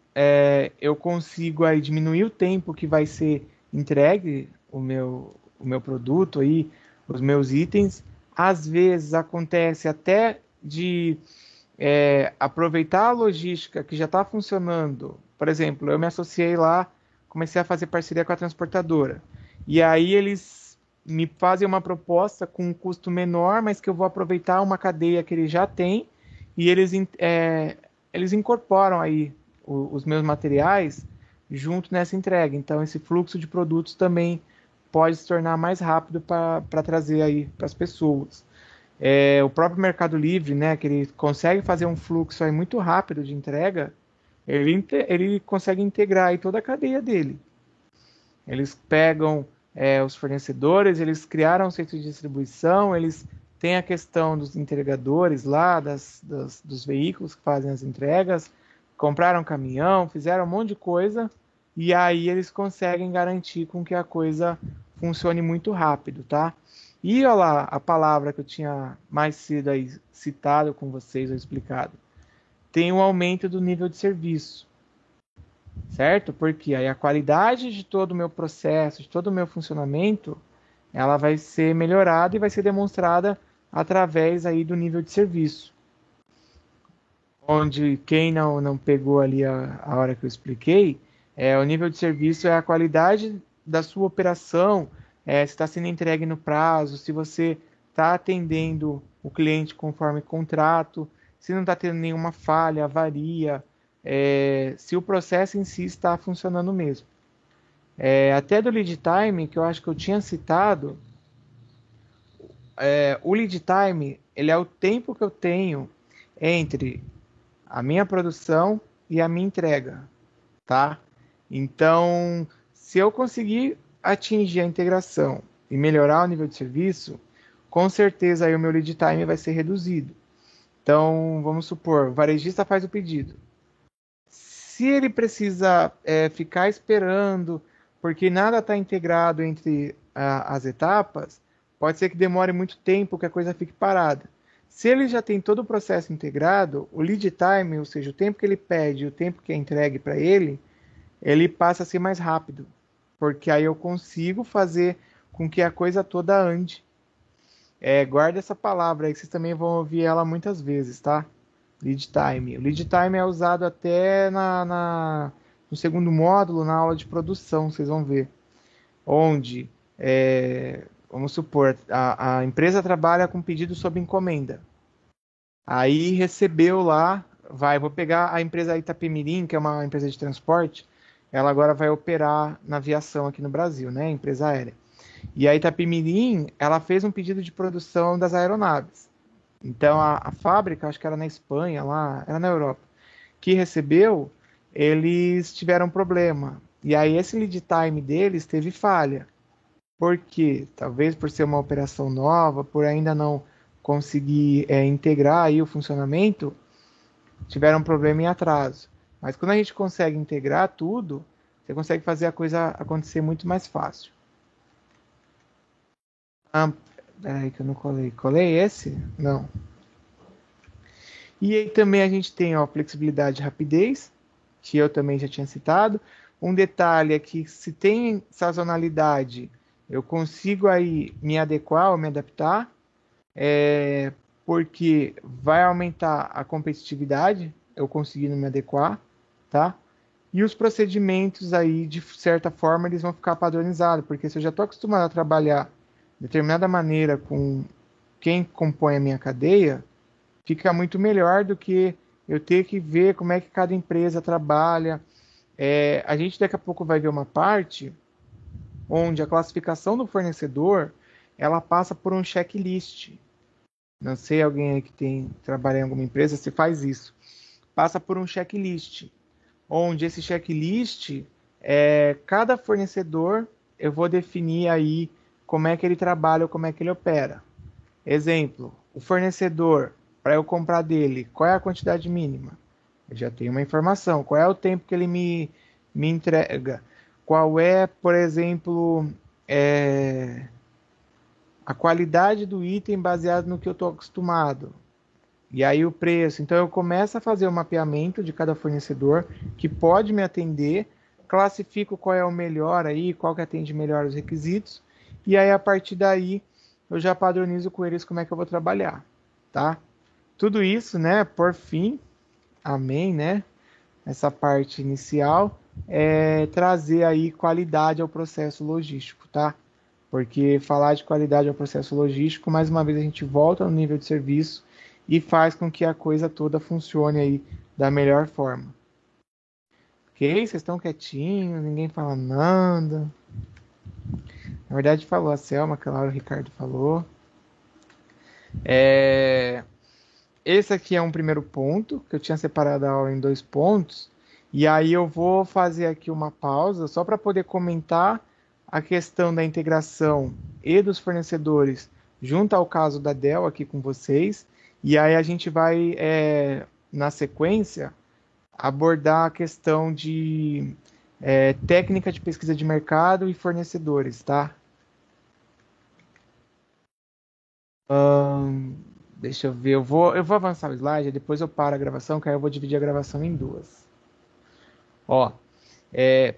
[SPEAKER 1] eu consigo aí diminuir o tempo que vai ser entregue o meu produto aí, os meus itens. Às vezes acontece até de aproveitar a logística que já está funcionando. Por exemplo, eu me associei lá, comecei a fazer parceria com a transportadora. E aí eles me fazem uma proposta com um custo menor, mas que eu vou aproveitar uma cadeia que eles já têm, e eles incorporam aí os meus materiais junto nessa entrega. Então, esse fluxo de produtos também pode se tornar mais rápido para trazer aí para as pessoas. O próprio Mercado Livre, né, que ele consegue fazer um fluxo aí muito rápido de entrega, ele consegue integrar aí toda a cadeia dele. Eles pegam os fornecedores, eles criaram um centro de distribuição, eles têm a questão dos entregadores lá, dos veículos que fazem as entregas, compraram caminhão, fizeram um monte de coisa, e aí eles conseguem garantir com que a coisa funcione muito rápido, tá? E olha lá a palavra que eu tinha mais cedo aí citado com vocês ou explicado. Tem um aumento do nível de serviço, certo? Porque aí a qualidade de todo o meu processo, de todo o meu funcionamento, ela vai ser melhorada e vai ser demonstrada através aí do nível de serviço. Onde quem não pegou ali a hora que eu expliquei, o nível de serviço é a qualidade da sua operação, se está sendo entregue no prazo, se você está atendendo o cliente conforme contrato, se não está tendo nenhuma falha, avaria, se o processo em si está funcionando mesmo. Até do lead time, que eu acho que eu tinha citado, o lead time ele é o tempo que eu tenho entre a minha produção e a minha entrega, tá? Então, se eu conseguir atingir a integração e melhorar o nível de serviço, com certeza aí o meu lead time vai ser reduzido. Então, vamos supor, o varejista faz o pedido. Se ele precisa ficar esperando, porque nada está integrado entre as etapas, pode ser que demore muito tempo, que a coisa fique parada. Se ele já tem todo o processo integrado, o lead time, ou seja, o tempo que ele pede e o tempo que é entregue para ele passa a ser mais rápido, porque aí eu consigo fazer com que a coisa toda ande. Guarda essa palavra aí, que vocês também vão ouvir ela muitas vezes, tá? Lead time. O lead time é usado até no segundo módulo, na aula de produção, vocês vão ver. Onde, vamos supor, a empresa trabalha com pedido sob encomenda. Aí recebeu lá, vou pegar a empresa Itapemirim, que é uma empresa de transporte, ela agora vai operar na aviação aqui no Brasil, né? Empresa aérea. E a Itapemirim, ela fez um pedido de produção das aeronaves. Então, a fábrica, acho que era na Espanha, lá, era na Europa, que recebeu, eles tiveram problema. E aí, esse lead time deles teve falha. Por quê? Talvez por ser uma operação nova, por ainda não conseguir integrar aí o funcionamento, tiveram problema em atraso. Mas quando a gente consegue integrar tudo, você consegue fazer a coisa acontecer muito mais fácil. Peraí que eu não colei. Colei esse? Não. E aí também a gente tem flexibilidade e rapidez, que eu também já tinha citado. Um detalhe é que se tem sazonalidade, eu consigo aí me adequar ou me adaptar, porque vai aumentar a competitividade, eu conseguindo me adequar, tá? E os procedimentos aí, de certa forma, eles vão ficar padronizados, porque se eu já estou acostumado a trabalhar de determinada maneira com quem compõe a minha cadeia, fica muito melhor do que eu ter que ver como é que cada empresa trabalha. A gente daqui a pouco vai ver uma parte onde a classificação do fornecedor ela passa por um checklist. Não sei, alguém aí que trabalha em alguma empresa, se faz isso. Passa por um checklist, onde esse checklist, cada fornecedor, eu vou definir aí como é que ele trabalha ou como é que ele opera. Exemplo, o fornecedor, para eu comprar dele, qual é a quantidade mínima? Eu já tenho uma informação. Qual é o tempo que ele me entrega? Qual é, por exemplo, a qualidade do item baseado no que eu estou acostumado? E aí o preço. Então eu começo a fazer o mapeamento de cada fornecedor que pode me atender, classifico qual é o melhor aí, qual que atende melhor os requisitos, e aí a partir daí eu já padronizo com eles como é que eu vou trabalhar, tá? Tudo isso, né, por fim, amém, né? Essa parte inicial é trazer aí qualidade ao processo logístico, tá? Porque falar de qualidade ao processo logístico, mais uma vez a gente volta no nível de serviço e faz com que a coisa toda funcione aí da melhor forma. Ok? Vocês estão quietinhos, ninguém fala nada. Na verdade falou a Selma, que a Laura, o Ricardo falou. Esse aqui é um primeiro ponto, que eu tinha separado a aula em 2 pontos. E aí eu vou fazer aqui uma pausa, só para poder comentar a questão da integração e dos fornecedores junto ao caso da Dell aqui com vocês. E aí a gente vai, na sequência, abordar a questão de técnica de pesquisa de mercado e fornecedores, tá? Deixa eu ver, eu vou avançar o slide, depois eu paro a gravação, que aí eu vou dividir a gravação em 2.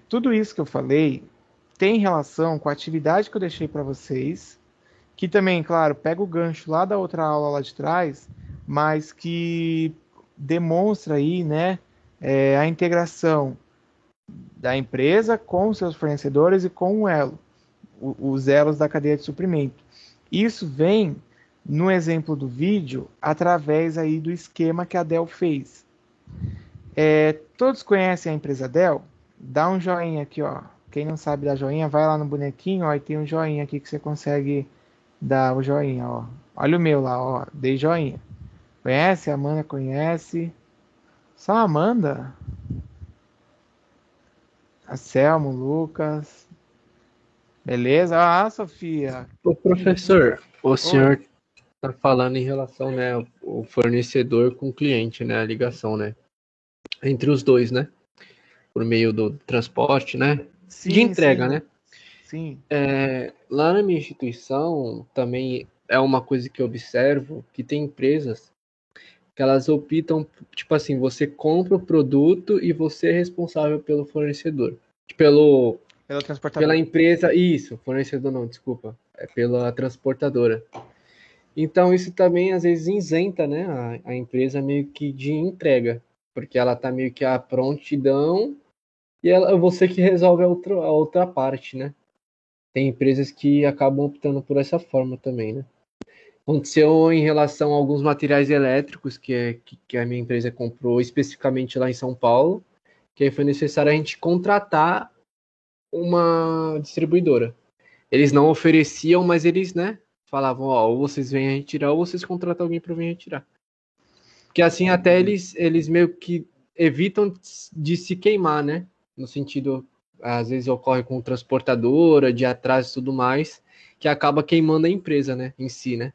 [SPEAKER 1] Tudo isso que eu falei tem relação com a atividade que eu deixei para vocês, que também, claro, pega o gancho lá da outra aula lá de trás, mas que demonstra aí, né, a integração da empresa com seus fornecedores e com o elo, os elos da cadeia de suprimento. Isso vem no exemplo do vídeo através aí do esquema que a Dell fez. Todos conhecem a empresa Dell? Dá um joinha aqui, ó. Quem não sabe dar joinha, vai lá no bonequinho, ó, e tem um joinha aqui que você consegue dar o joinha, ó. Olha o meu lá, ó, dei joinha. Conhece? A Amanda conhece. Só a Amanda? A Selmo, Lucas. Beleza? Ah, Sofia.
[SPEAKER 5] Ô, professor, o senhor
[SPEAKER 1] Oi.
[SPEAKER 5] está falando em relação, né, o fornecedor com o cliente, né, a ligação, né, entre os dois, né, por meio do transporte, né, de
[SPEAKER 1] Sim, sim,
[SPEAKER 5] entrega, né.
[SPEAKER 1] Lucas. Sim.
[SPEAKER 5] Lá na minha instituição também é uma coisa que eu observo que tem empresas que elas optam, tipo assim, você compra o produto e você é responsável pelo fornecedor,
[SPEAKER 1] Pelo
[SPEAKER 5] pela
[SPEAKER 1] transportador.
[SPEAKER 5] empresa, isso, fornecedor não, desculpa, é pela transportadora. Então isso também às vezes isenta, né, a empresa meio que de entrega, porque ela tá meio que à prontidão e você que resolve a outra parte, né? Tem empresas que acabam optando por essa forma também, né? Aconteceu em relação a alguns materiais elétricos que a minha empresa comprou especificamente lá em São Paulo, que aí foi necessário a gente contratar uma distribuidora. Eles não ofereciam, mas eles, né, falavam, ó, ou vocês vêm retirar ou vocês contratam alguém para vir retirar. Porque assim até eles meio que evitam de se queimar, né? No sentido, às vezes ocorre com transportadora, de atraso e tudo mais, que acaba queimando a empresa, né, em si, né?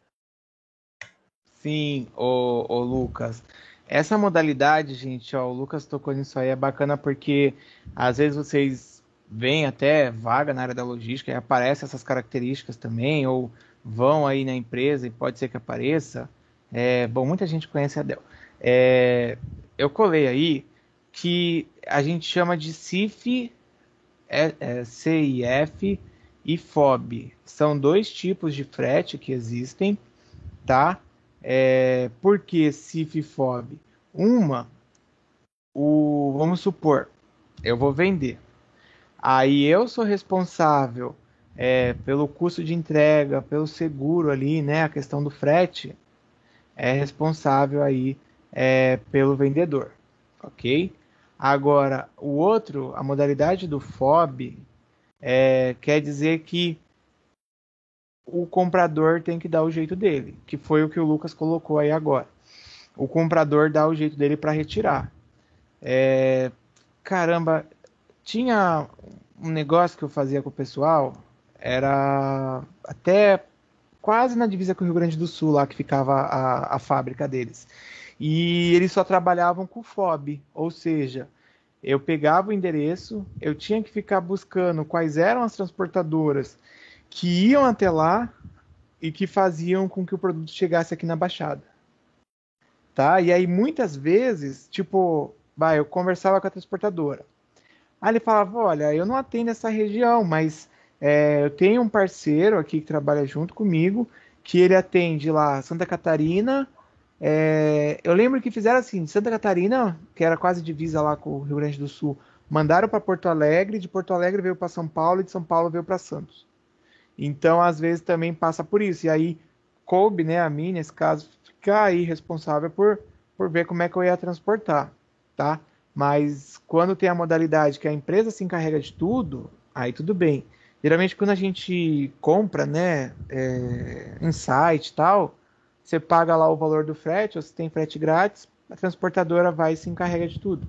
[SPEAKER 1] Sim, o Lucas. Essa modalidade, gente, ó, o Lucas tocou nisso aí, é bacana porque às vezes vocês veem até vaga na área da logística e aparecem essas características também, ou vão aí na empresa e pode ser que apareça. Bom, muita gente conhece a Dell. Eu colei aí que a gente chama de CIF, CIF e FOB. São dois tipos de frete que existem, tá? Por que CIF e FOB? Vamos supor, eu vou vender. Aí eu sou responsável pelo custo de entrega, pelo seguro ali, né? A questão do frete é responsável aí pelo vendedor, ok? Agora, a modalidade do FOB quer dizer que o comprador tem que dar o jeito dele, que foi o que o Lucas colocou aí agora. O comprador dá o jeito dele para retirar. Caramba, tinha um negócio que eu fazia com o pessoal, era até quase na divisa com o Rio Grande do Sul, lá que ficava a fábrica deles. E eles só trabalhavam com FOB, ou seja, eu pegava o endereço, eu tinha que ficar buscando quais eram as transportadoras que iam até lá e que faziam com que o produto chegasse aqui na Baixada. Tá? E aí muitas vezes, tipo, eu conversava com a transportadora. Aí ele falava, olha, eu não atendo essa região, mas eu tenho um parceiro aqui que trabalha junto comigo, que ele atende lá Santa Catarina. Eu lembro que fizeram assim, de Santa Catarina, que era quase divisa lá com o Rio Grande do Sul, mandaram para Porto Alegre, de Porto Alegre veio para São Paulo e de São Paulo veio para Santos. Então, às vezes, também passa por isso. E aí, coube, né, a mim, nesse caso, ficar aí responsável por ver como é que eu ia transportar, tá? Mas quando tem a modalidade que a empresa se encarrega de tudo, aí tudo bem. Geralmente, quando a gente compra, né, em site e tal, você paga lá o valor do frete, ou se tem frete grátis, a transportadora vai e se encarrega de tudo.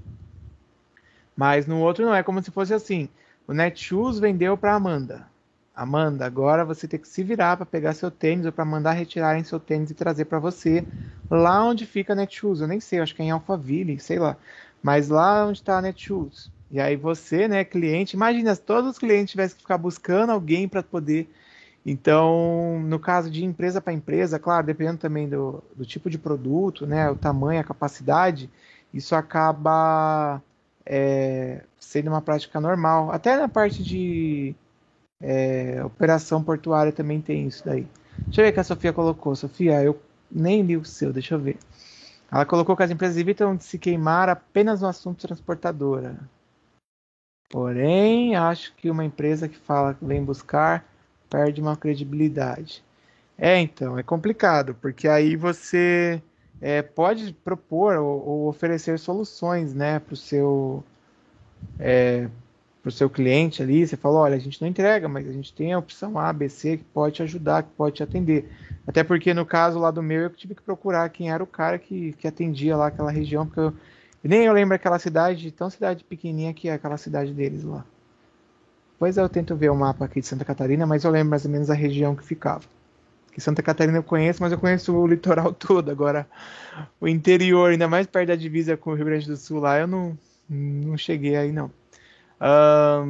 [SPEAKER 1] Mas no outro não, é como se fosse assim, o Netshoes vendeu para Amanda. Amanda, agora você tem que se virar para pegar seu tênis ou para mandar retirarem seu tênis e trazer para você lá onde fica a Netshoes. Eu nem sei, acho que é em Alphaville, sei lá. Mas lá onde está a Netshoes. E aí você, né, cliente, imagina se todos os clientes tivessem que ficar buscando alguém para poder. Então, no caso de empresa para empresa, claro, dependendo também do tipo de produto, né, o tamanho, a capacidade, isso acaba sendo uma prática normal. Até na parte de operação portuária também tem isso daí. Deixa eu ver o que a Sofia colocou. Sofia, eu nem li o seu, deixa eu ver. Ela colocou que as empresas evitam de se queimar apenas no assunto transportadora. Porém, acho que uma empresa que fala que vem buscar perde uma credibilidade. Então, é complicado, porque aí você pode propor ou oferecer soluções, né, para o seu cliente ali. Você falou, olha, a gente não entrega, mas a gente tem a opção A, B, C que pode te ajudar, que pode te atender. Até porque no caso lá do meu, eu tive que procurar quem era o cara que atendia lá aquela região, porque Nem eu lembro aquela cidade, tão cidade pequenininha que é aquela cidade deles lá. Pois eu tento ver o mapa aqui de Santa Catarina, mas eu lembro mais ou menos a região que ficava. Que Santa Catarina eu conheço, mas eu conheço o litoral todo. Agora, o interior, ainda mais perto da divisa com o Rio Grande do Sul, lá eu não cheguei aí, não.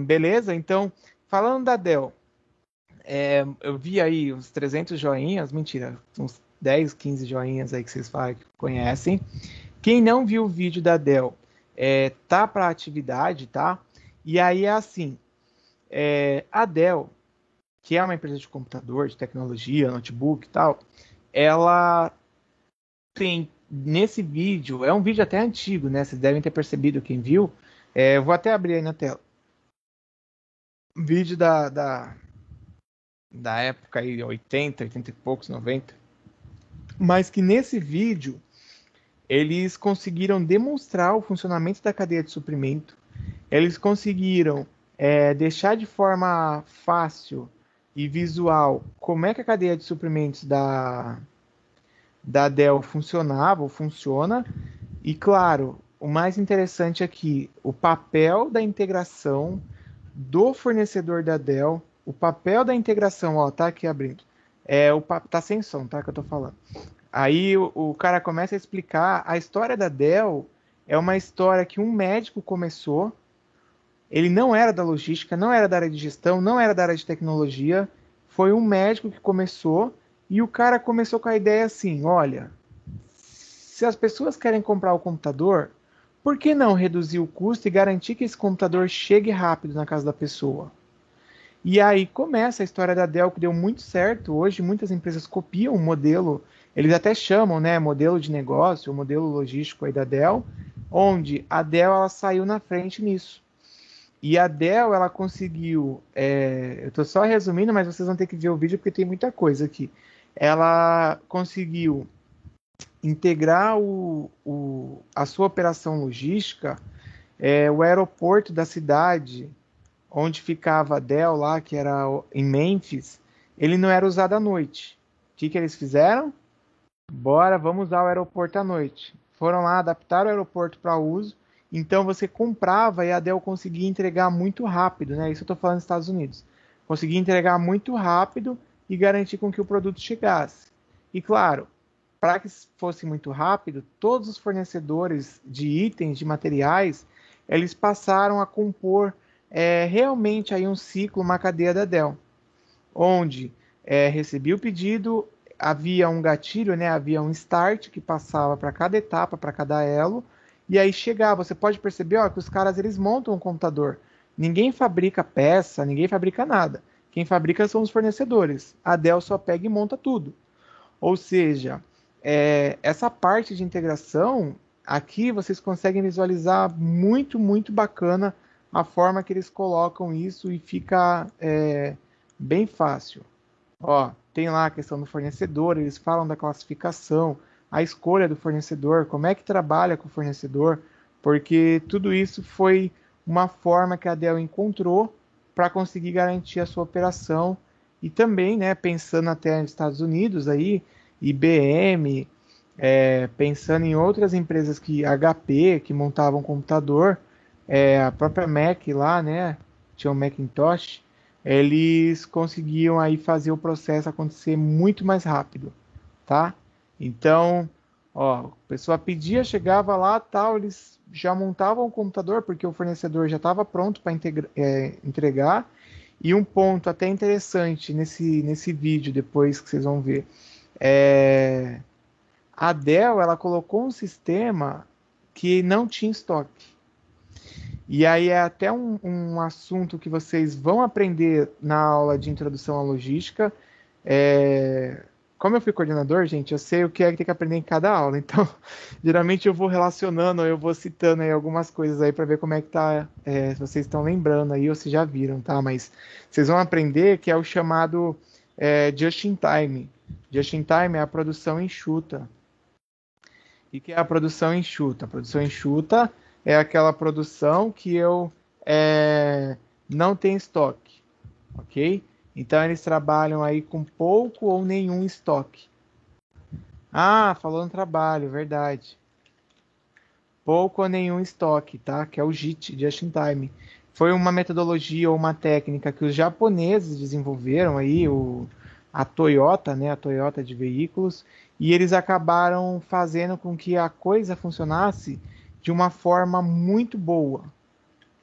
[SPEAKER 1] Beleza? Então, falando da Dell, eu vi aí uns 300 joinhas, mentira, uns 10, 15 joinhas aí que vocês falam que conhecem. Quem não viu o vídeo da Dell, tá para atividade, tá? E aí é assim, a Dell, que é uma empresa de computador, de tecnologia, notebook e tal, ela tem, nesse vídeo, é um vídeo até antigo, né? Vocês devem ter percebido, quem viu. Eu vou até abrir aí na tela. Vídeo da época aí, 80 e poucos, 90. Mas que nesse vídeo, eles conseguiram demonstrar o funcionamento da cadeia de suprimento. Eles conseguiram deixar de forma fácil e visual como é que a cadeia de suprimentos da Dell funcionava ou funciona. E, claro, o mais interessante aqui, o papel da integração do fornecedor da Dell, o papel da integração, ó, tá aqui abrindo, tá sem som, tá, que eu tô falando. Aí o cara começa a explicar a história da Dell, é uma história que um médico começou, ele não era da logística, não era da área de gestão, não era da área de tecnologia, foi um médico que começou, e o cara começou com a ideia assim, olha, se as pessoas querem comprar o computador, por que não reduzir o custo e garantir que esse computador chegue rápido na casa da pessoa? E aí começa a história da Dell, que deu muito certo. Hoje muitas empresas copiam o modelo, eles até chamam, né, modelo de negócio, o modelo logístico aí da Dell, onde a Dell ela saiu na frente nisso. E a Dell ela conseguiu, eu estou só resumindo, mas vocês vão ter que ver o vídeo porque tem muita coisa aqui. Ela conseguiu integrar a sua operação logística, o aeroporto da cidade onde ficava a Dell lá, que era em Memphis, ele não era usado à noite. O que eles fizeram? Vamos usar o aeroporto à noite. Foram lá, adaptaram o aeroporto para uso, então você comprava e a Dell conseguia entregar muito rápido, né? Isso eu estou falando nos Estados Unidos. Conseguia entregar muito rápido e garantir com que o produto chegasse. E claro, para que fosse muito rápido, todos os fornecedores de itens, de materiais, eles passaram a compor realmente aí um ciclo, uma cadeia da Dell, onde recebia o pedido, havia um gatilho, né, havia um start que passava para cada etapa, para cada elo, e aí chegava. Você pode perceber que os caras eles montam um computador. Ninguém fabrica peça, ninguém fabrica nada. Quem fabrica são os fornecedores. A Dell só pega e monta tudo. Ou seja, essa parte de integração, aqui vocês conseguem visualizar muito, muito bacana a forma que eles colocam isso e fica bem fácil. Ó, tem lá a questão do fornecedor, eles falam da classificação, a escolha do fornecedor, como é que trabalha com o fornecedor, porque tudo isso foi uma forma que a Dell encontrou para conseguir garantir a sua operação. E também, né, pensando até nos Estados Unidos, aí, IBM, pensando em outras empresas HP, que montavam computador, a própria Mac lá, né, tinha o Macintosh, eles conseguiam aí fazer o processo acontecer muito mais rápido, tá? Então, a pessoa pedia, chegava lá, tal, eles já montavam o computador, porque o fornecedor já estava pronto para entregar. E um ponto até interessante nesse vídeo, depois que vocês vão ver, a Dell ela colocou um sistema que não tinha estoque. E aí é até um assunto que vocês vão aprender na aula de introdução à logística. Como eu fui coordenador, gente, eu sei o que tem que aprender em cada aula. Então, geralmente eu vou relacionando, eu vou citando aí algumas coisas aí para ver como é que tá, se vocês estão lembrando aí ou se já viram, tá? Mas vocês vão aprender que é o chamado just in time. Just in time é a produção enxuta. E que é a produção enxuta? A produção enxuta é aquela produção que eu não tenho estoque, ok? Então eles trabalham aí com pouco ou nenhum estoque. Falou no trabalho, verdade. pouco ou nenhum estoque, tá? Que é o JIT, Just in Time. Foi uma metodologia ou uma técnica que os japoneses desenvolveram aí, a Toyota, né? A Toyota de veículos, e eles acabaram fazendo com que a coisa funcionasse de uma forma muito boa.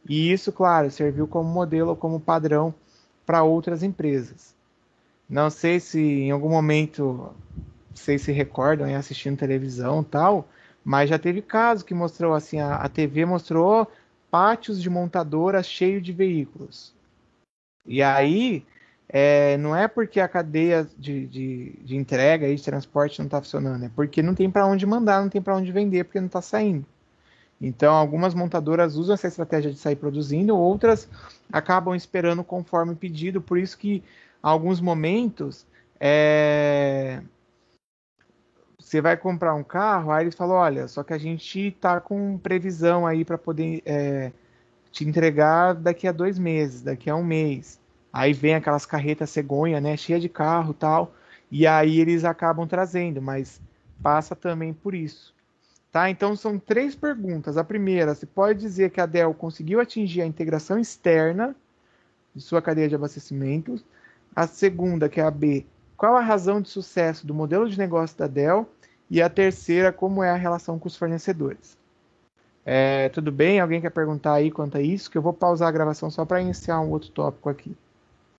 [SPEAKER 1] E isso, claro, serviu como modelo, como padrão para outras empresas. Não sei se em algum momento vocês se recordam em assistindo televisão e tal, mas já teve caso que mostrou assim, a TV mostrou pátios de montadoras cheios de veículos. E aí, não é porque a cadeia de entrega e de transporte não está funcionando, é porque não tem para onde mandar, não tem para onde vender, porque não está saindo. Então, algumas montadoras usam essa estratégia de sair produzindo, outras acabam esperando conforme pedido, por isso que, em alguns momentos, você vai comprar um carro, aí eles falam, olha, só que a gente está com previsão aí para poder te entregar daqui a 2 meses, daqui a 1 mês. Aí vem aquelas carretas cegonha, né, cheia de carro e tal, e aí eles acabam trazendo, mas passa também por isso. Tá? Então são 3 perguntas. A primeira, você pode dizer que a Dell conseguiu atingir a integração externa de sua cadeia de abastecimento. A segunda, que é a B, qual a razão de sucesso do modelo de negócio da Dell? E a terceira, como é a relação com os fornecedores? Tudo bem? Alguém quer perguntar aí quanto a isso? Que eu vou pausar a gravação só para iniciar um outro tópico aqui.